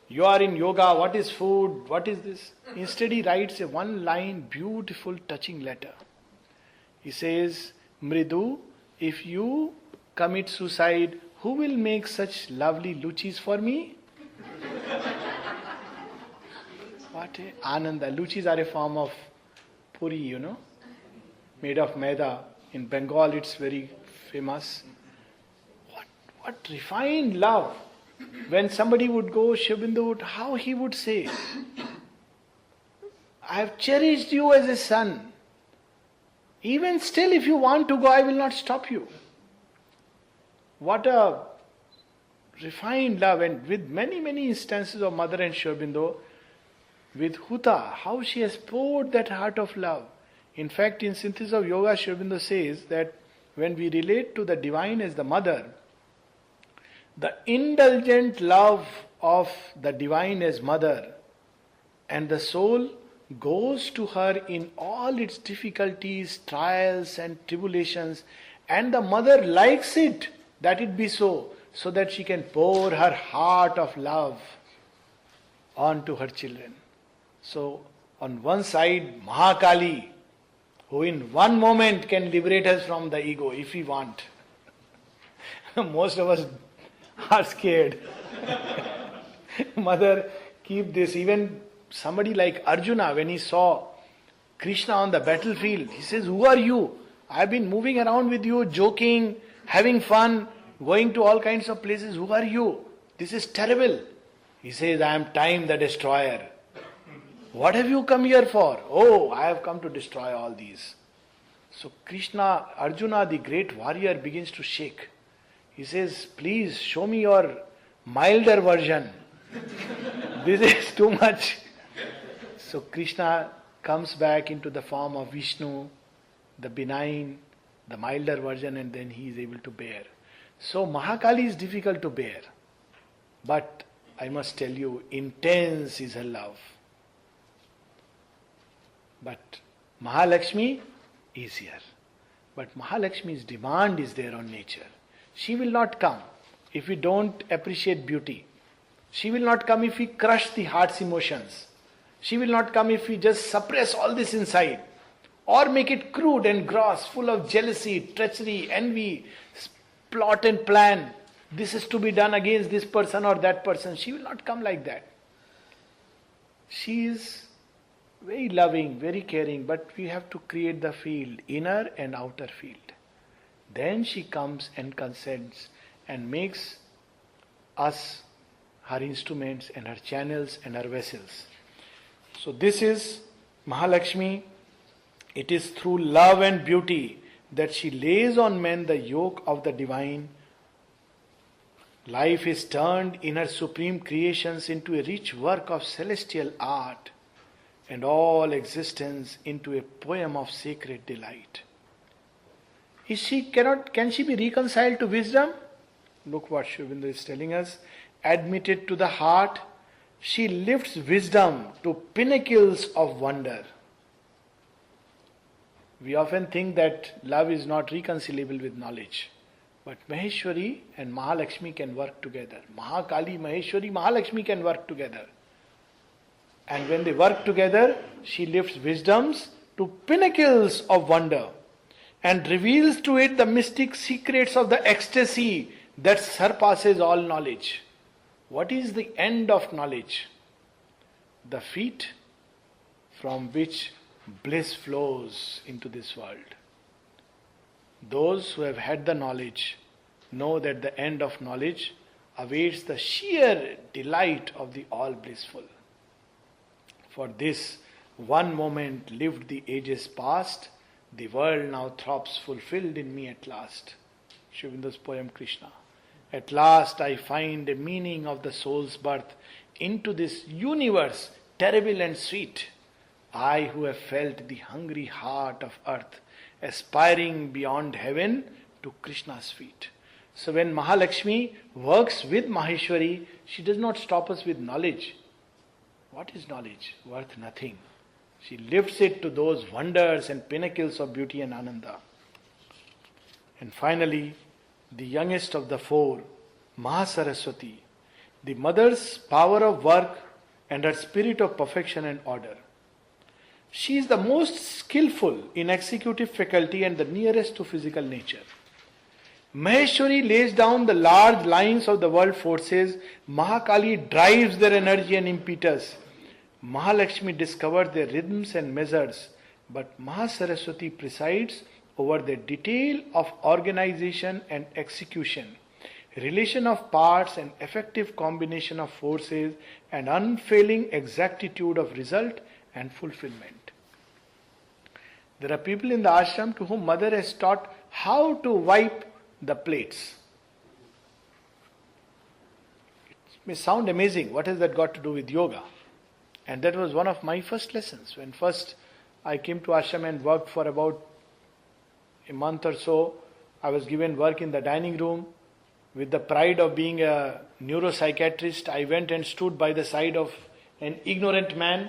You are in yoga, what is food, what is this? Instead he writes a one-line, beautiful, touching letter. He says, Mridu, if you commit suicide, who will make such lovely luchis for me? What a ananda. Luchis are a form of puri, made of maida. In Bengal it's very famous. What refined love. When somebody would go, Sri Aurobindo would, how he would say, I have cherished you as a son. Even still, if you want to go, I will not stop you. What a refined love. And with many, many instances of Mother and Sri Aurobindo, with Huta, how she has poured that heart of love. In fact, in Synthesis of Yoga, Sri Aurobindo says that when we relate to the Divine as the Mother, the indulgent love of the Divine as Mother, and the soul goes to her in all its difficulties, trials and tribulations, and the Mother likes it that it be so that she can pour her heart of love onto her children. So, on one side, Mahakali, who in one moment can liberate us from the ego if we want. Most of us are scared. Mother, keep this. Even somebody like Arjuna, when he saw Krishna on the battlefield, he says, who are you? I have been moving around with you, joking, having fun, going to all kinds of places. Who are you? This is terrible. He says, I am Time the Destroyer. What have you come here for? Oh, I have come to destroy all these. So Krishna, Arjuna, the great warrior, begins to shake. He says, please show me your milder version. This is too much. So Krishna comes back into the form of Vishnu, the benign, the milder version, and then he is able to bear. So Mahakali is difficult to bear. But I must tell you, intense is her love. But Mahalakshmi, easier. But Mahalakshmi's demand is there on nature. She will not come if we don't appreciate beauty. She will not come if we crush the heart's emotions. She will not come if we just suppress all this inside. Or make it crude and gross, full of jealousy, treachery, envy, plot and plan. This is to be done against this person or that person. She will not come like that. She is very loving, very caring, but we have to create the field, inner and outer field. Then she comes and consents and makes us her instruments and her channels and her vessels. So this is Mahalakshmi. It is through love and beauty that she lays on men the yoke of the divine. Life is turned in her supreme creations into a rich work of celestial art, and all existence into a poem of sacred delight. Can she be reconciled to wisdom? Look what Sri Aurobindo is telling us. Admitted to the heart, she lifts wisdom to pinnacles of wonder. We often think that love is not reconcilable with knowledge. But Maheshwari and Mahalakshmi can work together. Mahakali, Maheshwari, Mahalakshmi can work together. And when they work together, she lifts wisdoms to pinnacles of wonder and reveals to it the mystic secrets of the ecstasy that surpasses all knowledge. What is the end of knowledge? The feet from which bliss flows into this world. Those who have had the knowledge know that the end of knowledge awaits the sheer delight of the all blissful. For this one moment lived the ages past, the world now throbs fulfilled in me at last. Aurobindo poem Krishna. At last I find a meaning of the soul's birth into this universe terrible and sweet. I who have felt the hungry heart of earth aspiring beyond heaven to Krishna's feet. So when Mahalakshmi works with Maheshwari, she does not stop us with knowledge. What is knowledge? Worth nothing. She lifts it to those wonders and pinnacles of beauty and ananda. And finally, the youngest of the four, Mahasaraswati, the mother's power of work and her spirit of perfection and order. She is the most skillful in executive faculty and the nearest to physical nature. Maheshwari lays down the large lines of the world forces. Mahakali drives their energy and impetus. Mahalakshmi discovers their rhythms and measures, but Mahasaraswati presides over the detail of organization and execution, relation of parts and effective combination of forces and unfailing exactitude of result and fulfillment. There are people in the ashram to whom mother has taught how to wipe the plates. It may sound amazing. What has that got to do with yoga? And that was one of my first lessons. When first I came to ashram and worked for about a month or so, I was given work in the dining room. With the pride of being a neuropsychiatrist, I went and stood by the side of an ignorant man.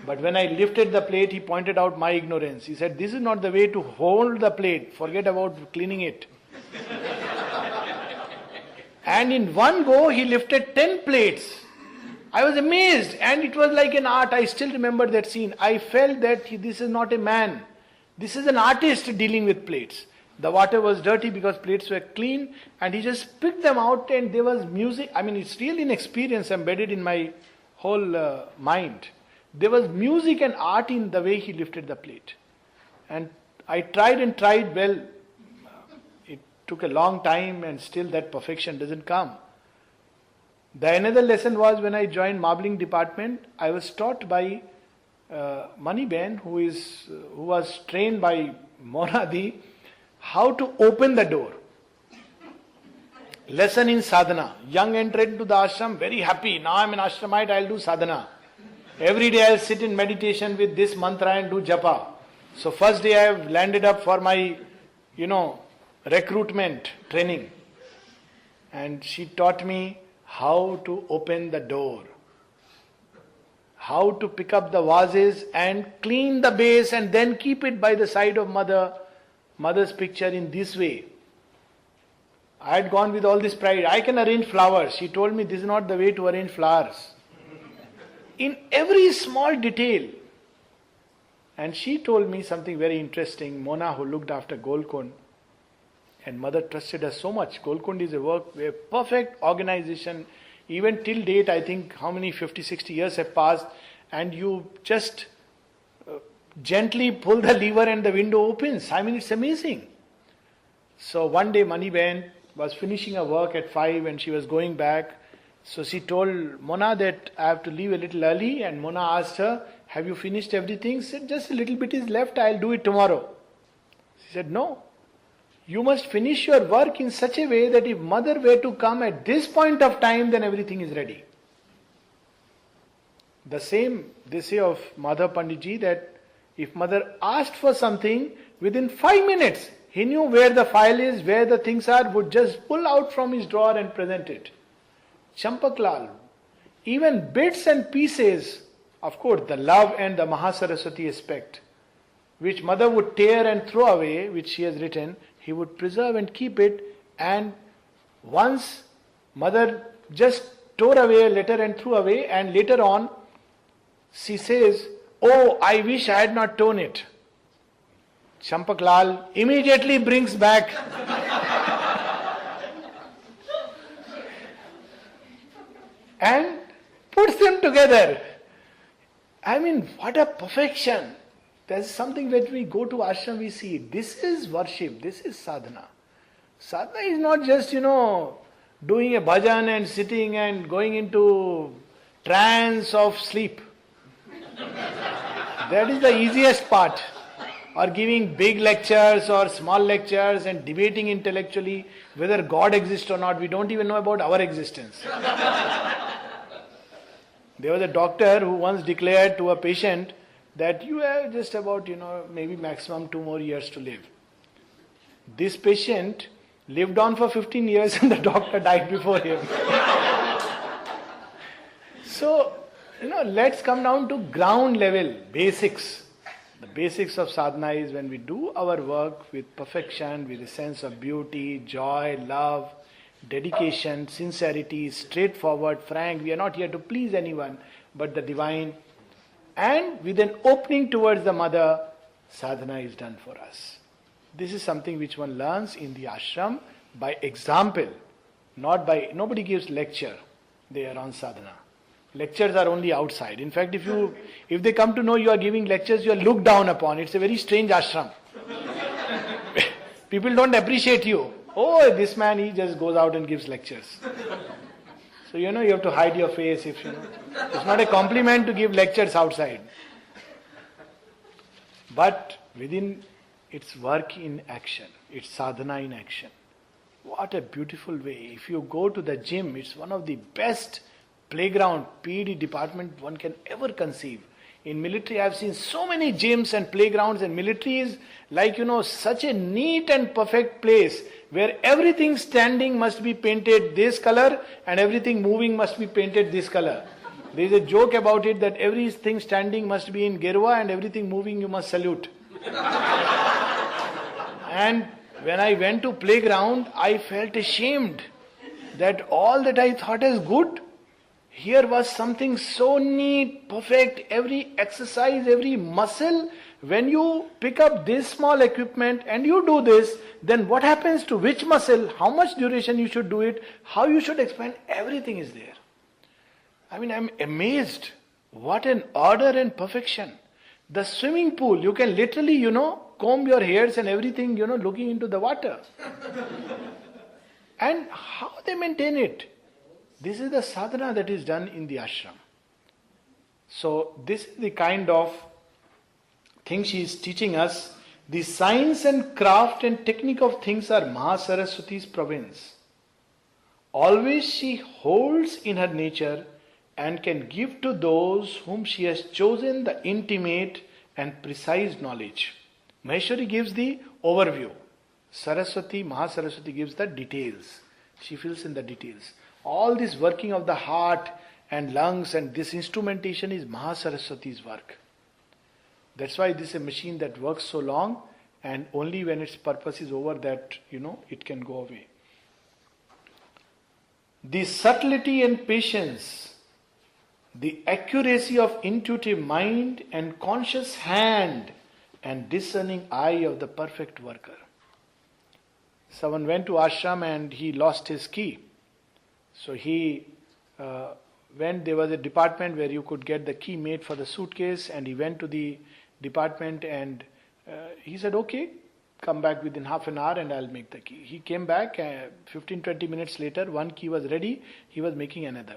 But when I lifted the plate, he pointed out my ignorance. He said, "This is not the way to hold the plate. Forget about cleaning it." And in one go, he lifted 10 plates. I was amazed, and it was like an art. I still remember that scene. I felt that this is not a man. This is an artist dealing with plates. The water was dirty because plates were clean, and he just picked them out, and there was music. I mean, it's really an experience embedded in my whole mind. There was music and art in the way he lifted the plate. And I tried and tried. Well, it took a long time, and still that perfection doesn't come. The another lesson was when I joined marbling department. I was taught by Mani Ben, who was trained by Monadi, how to open the door. Lesson in sadhana. Young entered into the ashram, very happy. Now I'm an ashramite, I'll do sadhana. Every day I'll sit in meditation with this mantra and do japa. So first day I have landed up for my, recruitment training. And she taught me how to open the door. How to pick up the vases and clean the base and then keep it by the side of mother's picture in this way. I had gone with all this pride. I can arrange flowers. She told me this is not the way to arrange flowers. In every small detail. And she told me something very interesting. Mona, who looked after Golkund, and mother trusted us so much. Golkund is a perfect organization. Even till date, I think how many 50, 60 years have passed, and you just gently pull the lever and the window opens. I mean, it's amazing. So one day Mani Ben was finishing her work at 5 and she was going back. So she told Mona that I have to leave a little early, and Mona asked her, "Have you finished everything?" She said, "Just a little bit is left, I'll do it tomorrow." She said, "No. You must finish your work in such a way that if mother were to come at this point of time, then everything is ready." The same they say of Madhav Panditji, that if mother asked for something, within 5 minutes, he knew where the file is, where the things are, would just pull out from his drawer and present it. Champaklal, even bits and pieces, of course, the love and the Mahasaraswati aspect, which mother would tear and throw away, which she has written, he would preserve and keep it. And once mother just tore away a letter and threw away, and later on she says, "Oh, I wish I had not torn it." Champaklal immediately brings back and puts them together. I mean, what a perfection. There's something that we go to ashram, we see. This is worship, this is sadhana. Sadhana is not just, doing a bhajan and sitting and going into trance of sleep. That is the easiest part. Or giving big lectures or small lectures and debating intellectually whether God exists or not. We don't even know about our existence. There was a doctor who once declared to a patient that you have just about, maybe maximum 2 more years to live. This patient lived on for 15 years and the doctor died before him. So, let's come down to ground level, basics. The basics of sadhana is when we do our work with perfection, with a sense of beauty, joy, love, dedication, sincerity, straightforward, frank. We are not here to please anyone but the divine. And with an opening towards the mother, sadhana is done for us. This is something which one learns in the ashram by example, nobody gives lecture there on sadhana. Lectures are only outside. In fact, if they come to know you are giving lectures, you are looked down upon. It's a very strange ashram. People don't appreciate you. Oh, this man, he just goes out and gives lectures. So, you have to hide your face It's not a compliment to give lectures outside. But within, it's work in action. It's sadhana in action. What a beautiful way. If you go to the gym, it's one of the best playground, PED department one can ever conceive. In military, I have seen so many gyms and playgrounds, and military is like, such a neat and perfect place where everything standing must be painted this color and everything moving must be painted this color. There is a joke about it that everything standing must be in Gerwa and everything moving you must salute. And when I went to playground, I felt ashamed that all that I thought as good, here was something so neat, perfect, every exercise, every muscle. When you pick up this small equipment and you do this, then what happens to which muscle, how much duration you should do it, how you should expand, everything is there. I'm amazed. What an order and perfection. The swimming pool, you can literally, comb your hairs and everything, looking into the water. And how they maintain it? This is the sadhana that is done in the ashram. So this is the kind of thing she is teaching us. The science and craft and technique of things are Mahasaraswati's province. Always she holds in her nature and can give to those whom she has chosen the intimate and precise knowledge. Maheshwari gives the overview. Mahasaraswati gives the details. She fills in the details. All this working of the heart and lungs and this instrumentation is Mahasaraswati's work. That's why this is a machine that works so long, and only when its purpose is over that, it can go away. The subtlety and patience, the accuracy of intuitive mind and conscious hand and discerning eye of the perfect worker. Someone went to ashram and he lost his key. So he went, there was a department where you could get the key made for the suitcase, and he went to the department and he said, okay, come back within half an hour and I'll make the key. He came back 15-20 minutes later, one key was ready, he was making another.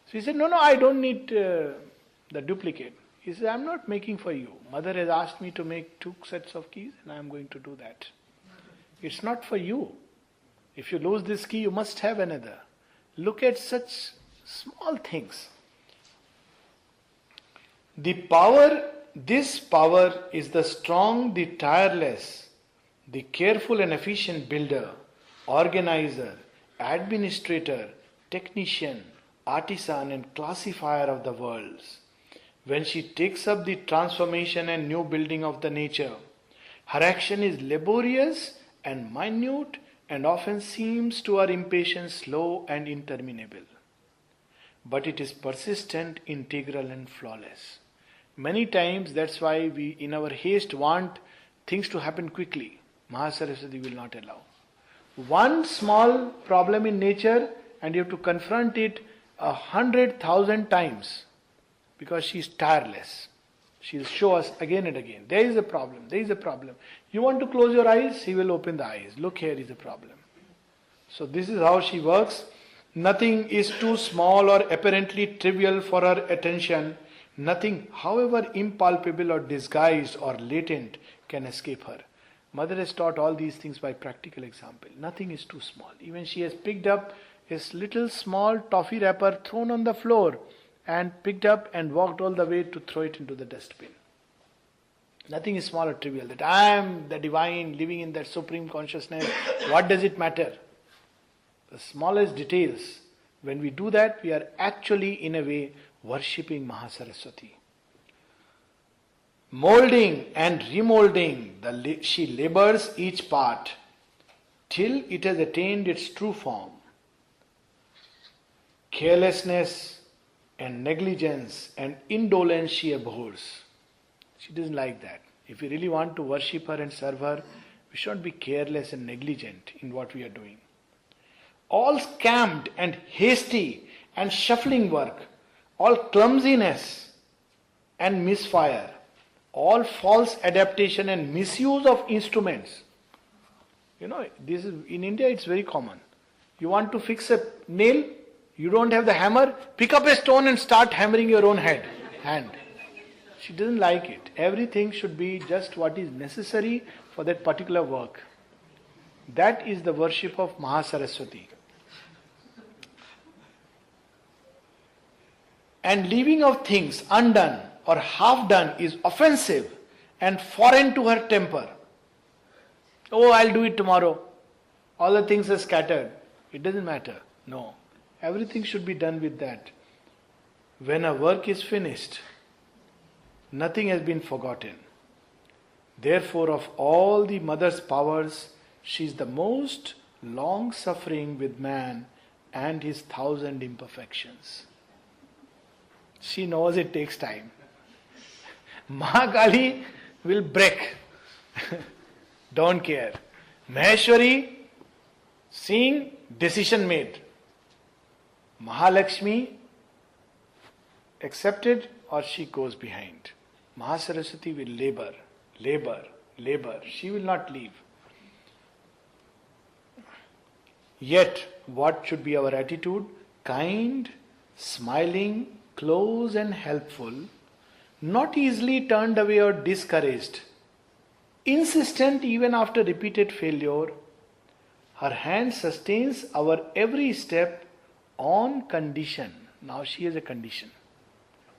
So he said, no, I don't need the duplicate. He said, I'm not making for you. Mother has asked me to make 2 sets of keys and I'm going to do that. It's not for you. If you lose this key, you must have another. Look at such small things. This power is the strong, the tireless, the careful and efficient builder, organizer, administrator, technician, artisan and classifier of the worlds. When she takes up the transformation and new building of the nature, her action is laborious and minute and often seems to our impatience slow and interminable. But it is persistent, integral and flawless. Many times that's why we in our haste want things to happen quickly. Mahasaraswati will not allow. One small problem in nature and you have to confront it 100,000 times because she is tireless. She will show us again and again. There is a problem, there is a problem. You want to close your eyes, she will open the eyes. Look, here is a problem. So this is how she works. Nothing is too small or apparently trivial for her attention. Nothing, however impalpable or disguised or latent, can escape her. Mother has taught all these things by practical example. Nothing is too small. Even she has picked up a little small toffee wrapper thrown on the floor and picked up and walked all the way to throw it into the dustbin. Nothing is small or trivial. That I am the divine living in that supreme consciousness. What does it matter? The smallest details. When we do that, we are actually in a way worshipping Mahasaraswati. Molding and remolding, she labors each part till it has attained its true form. Carelessness and negligence and indolence she abhors. She doesn't like that. If we really want to worship her and serve her, we shouldn't be careless and negligent in what we are doing. All scamped and hasty and shuffling work, all clumsiness and misfire, all false adaptation and misuse of instruments. This is in India it's very common. You want to fix a nail, you don't have the hammer, pick up a stone and start hammering your own hand. She doesn't like it. Everything should be just what is necessary for that particular work. That is the worship of Mahasaraswati. And leaving of things undone or half done is offensive and foreign to her temper. Oh, I'll do it tomorrow. All the things are scattered. It doesn't matter. No. Everything should be done with that. When a work is finished, nothing has been forgotten. Therefore, of all the mother's powers, she is the most long-suffering with man and his 1,000 imperfections. She knows it takes time. Mahakali will break. Don't care. Maheshwari, seeing, decision made. Mahalakshmi, accepted or she goes behind. Mahasaraswati will labor. She will not leave. Yet, what should be our attitude? Kind, smiling, close and helpful, not easily turned away or discouraged, insistent even after repeated failure. Her hand sustains our every step on condition. Now she has a condition.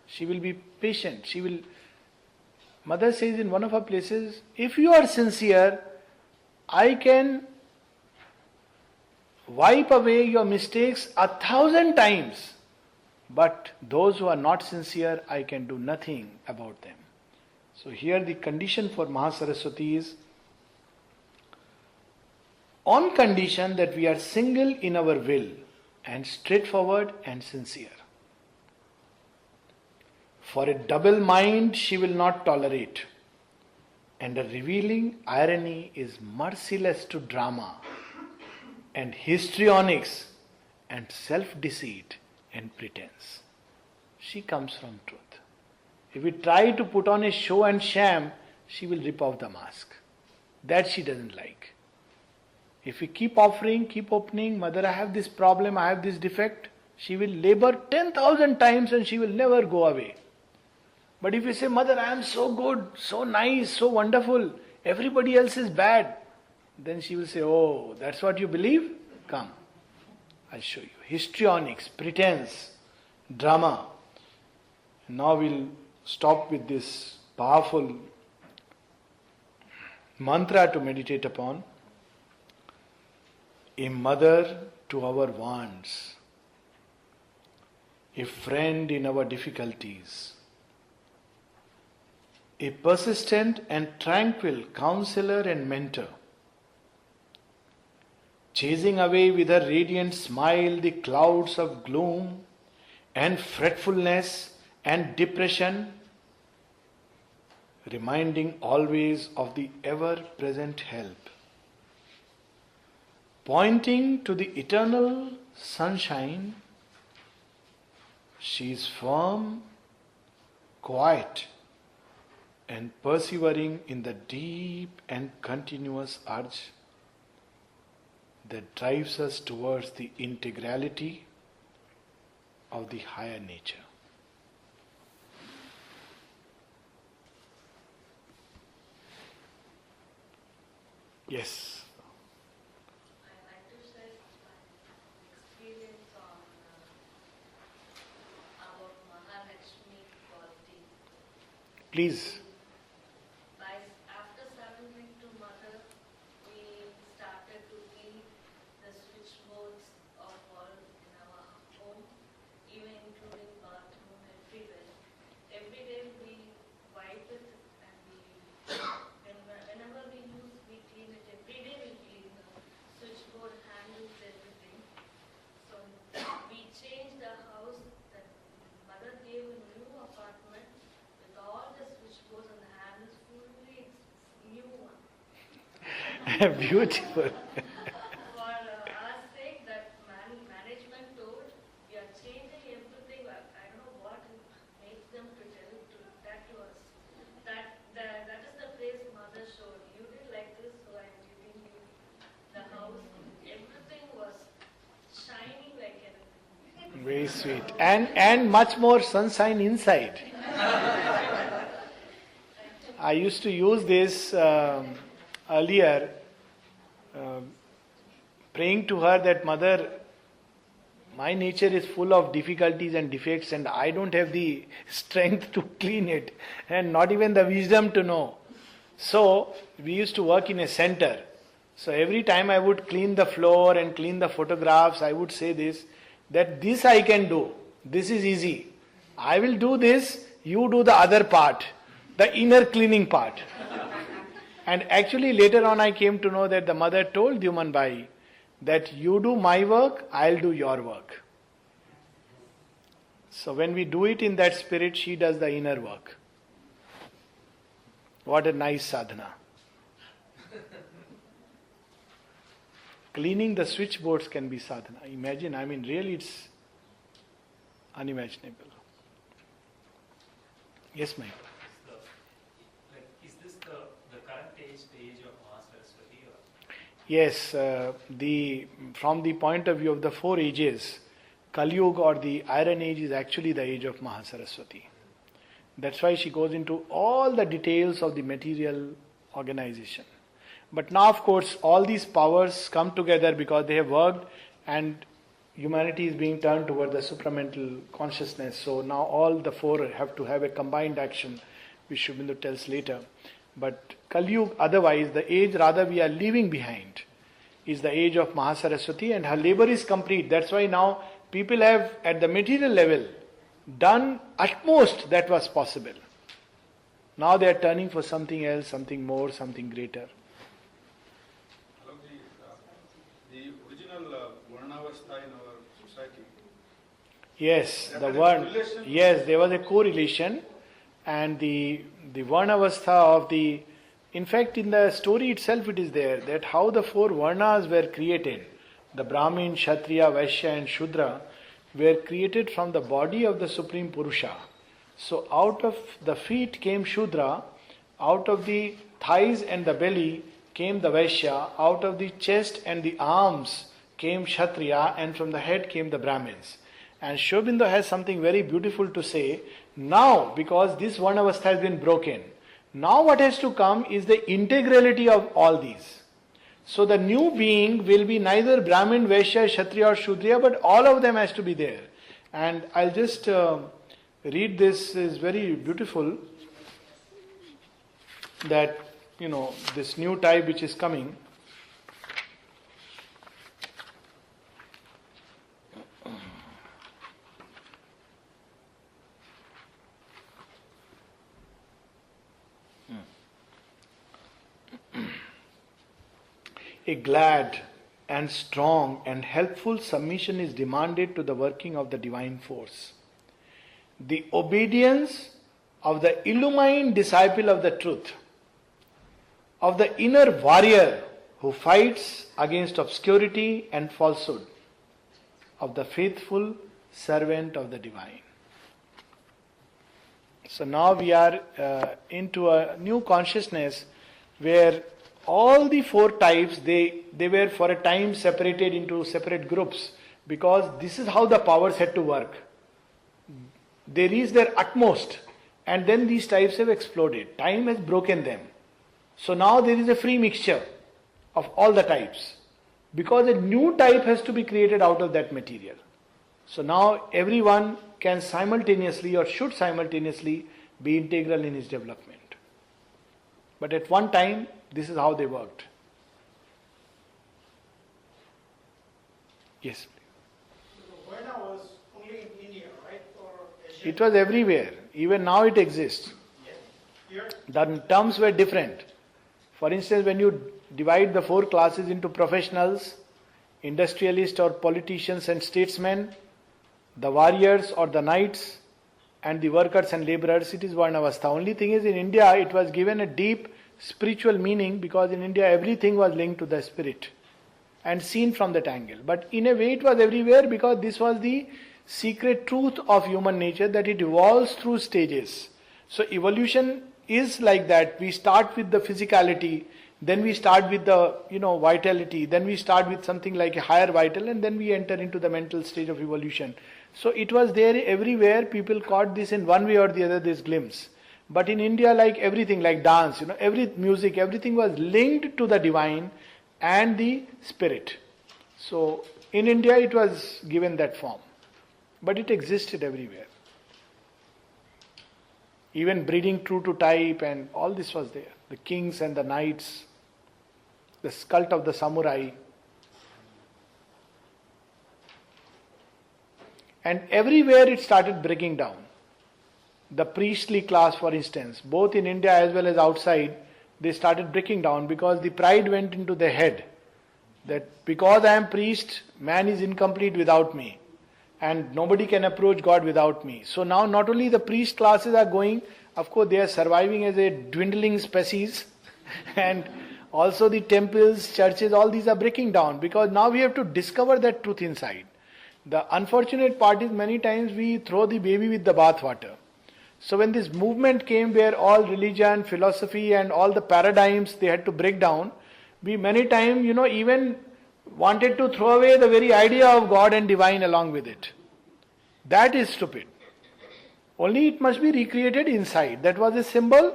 She will be patient. Mother says in one of her places, if you are sincere, I can wipe away your mistakes 1,000 times. But those who are not sincere, I can do nothing about them. So here the condition for Mahasaraswati is on condition that we are single in our will and straightforward and sincere. For a double mind she will not tolerate, and a revealing irony is merciless to drama and histrionics and self-deceit and pretense. She comes from truth. If we try to put on a show and sham, she will rip off the mask. That she doesn't like. If we keep offering, keep opening, Mother, I have this problem, I have this defect, she will labor 10,000 times and she will never go away. But if you say, Mother, I am so good, so nice, so wonderful, everybody else is bad, then she will say, oh, that's what you believe? Come, I'll show you. Histrionics, pretense, drama. Now we'll stop with this powerful mantra to meditate upon. A mother to our wants, a friend in our difficulties, a persistent and tranquil counselor and mentor, chasing away with her radiant smile the clouds of gloom and fretfulness and depression, reminding always of the ever-present help, pointing to the eternal sunshine. She is firm, quiet, and persevering in the deep and continuous urge. that drives us towards the integrality of the higher nature. Yes. I'd like to share my experience on about Mahalakshmi quality. Please. After surrendering to Mother, we started to clean the switchboards of all in our home, even including bathroom, everywhere. Every day we wipe it and whenever we use, we clean it. Every day we clean the switchboard handles, everything. So we changed the house. That Mother gave a new apartment with all the switchboards and the handles fully new one. Beautiful. For our sake, that management told, we are changing everything. I don't know what makes them to tell that to us. That is the place Mother showed. You did like this, so I'm giving you the house. Everything was shining like anything. Very sweet. And much more sunshine inside. I used to use this earlier, praying to her that Mother, my nature is full of difficulties and defects and I don't have the strength to clean it and not even the wisdom to know. So, we used to work in a center. So, every time I would clean the floor and clean the photographs, I would say that this I can do. This is easy. I will do this, you do the other part, the inner cleaning part. And actually later on I came to know that the Mother told Dyuman Bai that you do my work, I'll do your work. So when we do it in that spirit, she does the inner work. What a nice sadhana. Cleaning the switchboards can be sadhana. Imagine, really it's unimaginable. Yes, Mike. Is this the current age, the age of Mahasaraswati? Yes, from the point of view of the four ages, Kali Yuga or the Iron Age is actually the age of Mahasaraswati. That's why she goes into all the details of the material organization. But now, of course, all these powers come together because they have worked and humanity is being turned toward the supramental consciousness. So now all the four have to have a combined action, which Aurobindo tells later. But Kali Yuga, otherwise, the age rather we are leaving behind is the age of Mahasaraswati, and her labor is complete. That's why now people have, at the material level, done utmost that was possible. Now they are turning for something else, something more, something greater. The original Varnavastha in our society. Yes, there was a correlation, and the Varnavastha of the, in fact, in the story itself it is there that how the four Varnas were created. The Brahmin, Kshatriya, Vaishya and Shudra were created from the body of the Supreme Purusha. So out of the feet came Shudra, out of the thighs and the belly came the Vaishya, out of the chest and the arms came Kshatriya, and from the head came the Brahmins. And Aurobindo has something very beautiful to say. Now, because this Varnavastha has been broken, now what has to come is the integrality of all these. So the new being will be neither Brahmin, Vaishya, Kshatriya or Shudriya, but all of them has to be there. And I'll just read this, is very beautiful, that, this new type which is coming. A glad and strong and helpful submission is demanded to the working of the divine force. The obedience of the illumined disciple of the truth, of the inner warrior who fights against obscurity and falsehood, of the faithful servant of the divine. So now we are into a new consciousness where all the four types, they were for a time separated into separate groups, because this is how the powers had to work. They reached their utmost, and then these types have exploded. Time has broken them. So now there is a free mixture of all the types, because a new type has to be created out of that material. So now everyone can simultaneously, or should simultaneously, be integral in his development. But at one time, this is how they worked. Yes. The Varna was only in India, right? Or Asia? It was everywhere. Even now it exists. Here? The terms were different. For instance, when you divide the four classes into professionals, industrialists or politicians and statesmen, the warriors or the knights, and the workers and laborers, it is Varnavastha. Only thing is, in India it was given a deep spiritual meaning, because in India everything was linked to the spirit and seen from that angle. But in a way it was everywhere, because this was the secret truth of human nature, that it evolves through stages. So evolution is like that. We start with the physicality, then we start with the vitality, then we start with something like a higher vital, and then we enter into the mental stage of evolution. So it was there everywhere. People caught this in one way or the other, this glimpse. But in India, like everything, like dance, every music, everything was linked to the divine and the spirit. So in India it was given that form. But it existed everywhere. Even breeding true to type and all this was there. The kings and the knights, the cult of the samurai. And everywhere it started breaking down. The priestly class, for instance, both in India as well as outside, they started breaking down, because the pride went into their head that because I am priest, man is incomplete without me, and nobody can approach God without me. So now not only the priest classes are going, of course they are surviving as a dwindling species, and also the temples, churches, all these are breaking down, because now we have to discover that truth inside. The unfortunate part is, many times we throw the baby with the bath water. So when this movement came, where all religion, philosophy and all the paradigms they had to break down, we many times, even wanted to throw away the very idea of God and divine along with it. That is stupid. Only it must be recreated inside. That was a symbol,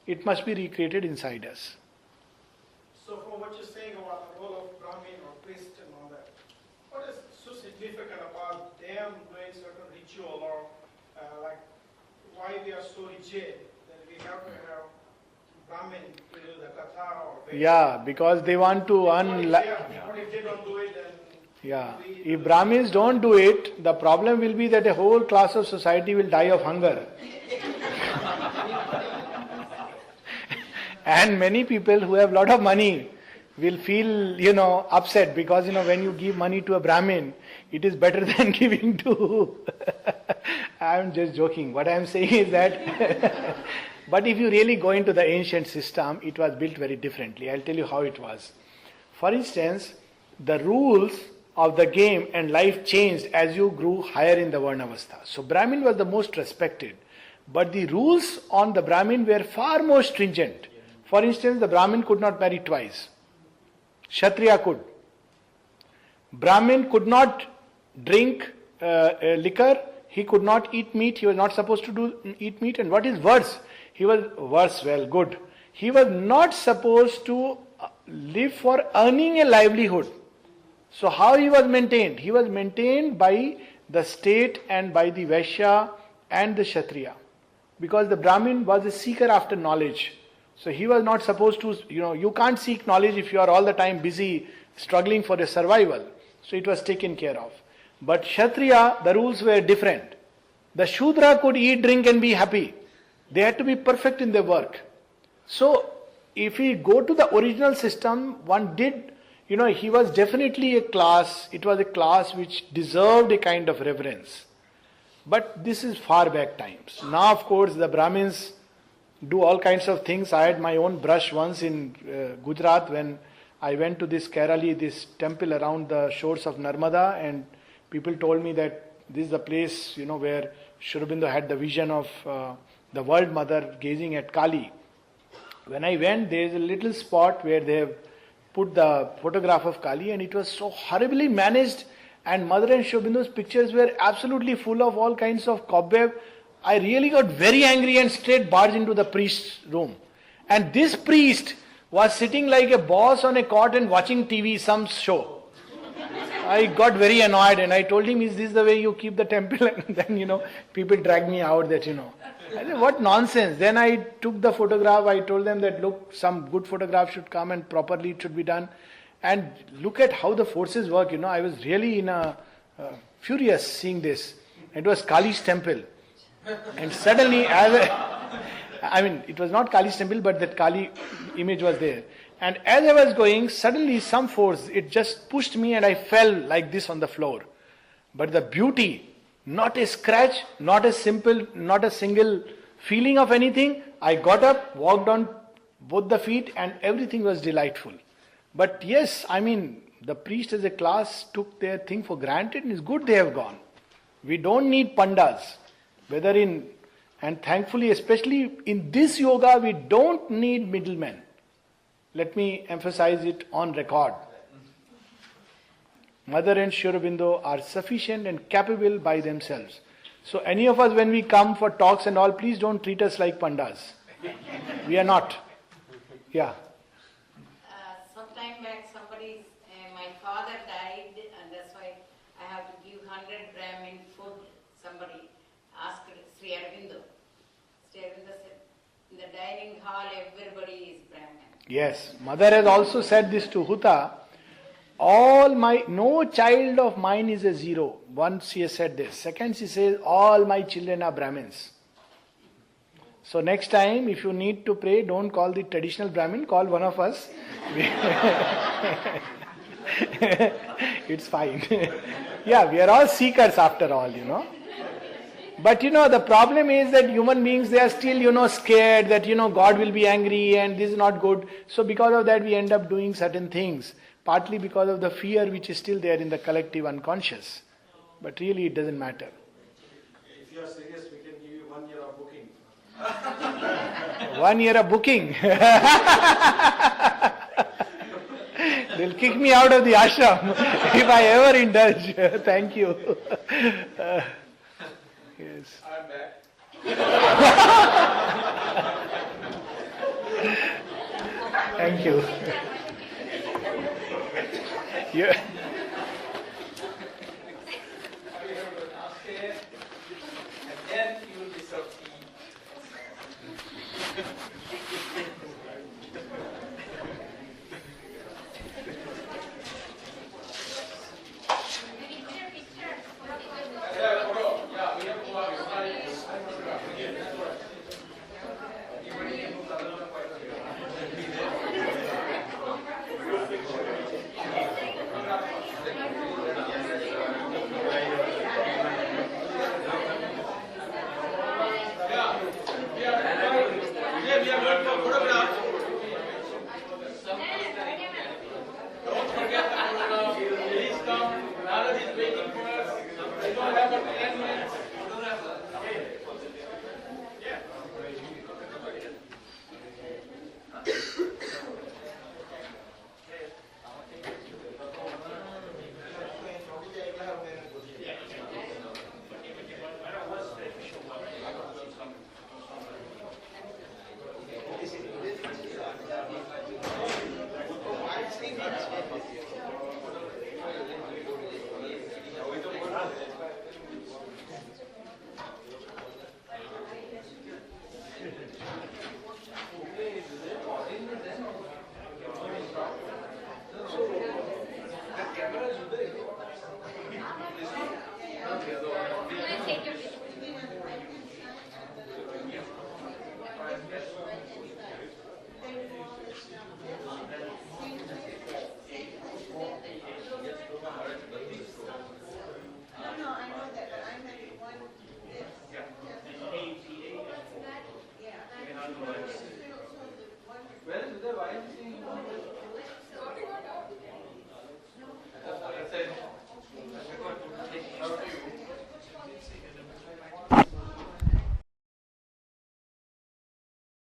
it must be recreated inside us. So from what you're saying about the role of Brahmin or priest and all that, what is so significant about them doing certain ritual, or like why we are so rigid that we have to have Brahmin to do the katha or Veda? Yeah, because they want to What if they don't do it, then Yeah, if Brahmins don't do it, the problem will be that a whole class of society will die of hunger. And many people who have lot of money will feel, upset, because, when you give money to a Brahmin, it is better than giving to... I am just joking. What I am saying is that... But if you really go into the ancient system, it was built very differently. I'll tell you how it was. For instance, the rules of the game and life changed as you grew higher in the Varnavastha. So Brahmin was the most respected. But the rules on the Brahmin were far more stringent. For instance, the Brahmin could not marry twice. Kshatriya could. Brahmin could not drink liquor. He could not eat meat. He was not supposed to eat meat. And what is worse? He was good. He was not supposed to live for earning a livelihood. So how he was maintained? He was maintained by the state and by the Vaishya and the Kshatriya. Because the Brahmin was a seeker after knowledge. So he was not supposed to, you can't seek knowledge if you are all the time busy struggling for a survival. So it was taken care of. But Kshatriya, the rules were different. The Shudra could eat, drink and be happy. They had to be perfect in their work. So if we go to the original system, one did, he was definitely a class. It was a class which deserved a kind of reverence. But this is far back times. Now, of course, the Brahmins do all kinds of things. I had my own brush once in Gujarat when I went to this Kerala, this temple around the shores of Narmada, and people told me that this is the place, where Aurobindo had the vision of the world mother gazing at Kali. When I went, there is a little spot where they have put the photograph of Kali, and it was so horribly managed, and Mother and Shobindo's pictures were absolutely full of all kinds of cobweb. I really got very angry and straight barged into the priest's room. And this priest was sitting like a boss on a cot and watching TV, some show. I got very annoyed and I told him, is this the way you keep the temple? And then, people dragged me out that. I said, what nonsense. Then I took the photograph. I told them that, look, some good photograph should come and properly it should be done. And look at how the forces work. I was really furious seeing this. It was Kali's temple. And suddenly, it was not Kali's temple, but that Kali image was there. And as I was going, suddenly some force, it just pushed me and I fell like this on the floor. But the beauty, not a scratch, not a single feeling of anything. I got up, walked on both the feet, and everything was delightful. But yes, the priest as a class took their thing for granted, and it's good they have gone. We don't need pandas. And thankfully, especially in this yoga, we don't need middlemen. Let me emphasize it on record. Mother and Aurobindo are sufficient and capable by themselves. So any of us, when we come for talks and all, please don't treat us like pandas. We are not. Yeah. Some time back, my father died, and that's why I have to give 100 Brahmin food. Somebody asked Sri Aurobindo. Sri Aurobindo said, in the dining hall, everybody is Brahmin. Yes, Mother has also said this to Huta. No child of mine is a zero. Once she has said this. Second, she says, all my children are Brahmins. So next time, if you need to pray, don't call the traditional Brahmin, call one of us. It's fine. Yeah, we are all seekers after all, But the problem is that human beings, they are still, scared that, God will be angry and this is not good. So because of that, we end up doing certain things. Partly because of the fear which is still there in the collective unconscious. But really it doesn't matter. If you are serious, we can give you 1 year of booking. 1 year of booking. They'll kick me out of the ashram if I ever indulge. Thank you. Yes. I'm back. Thank you.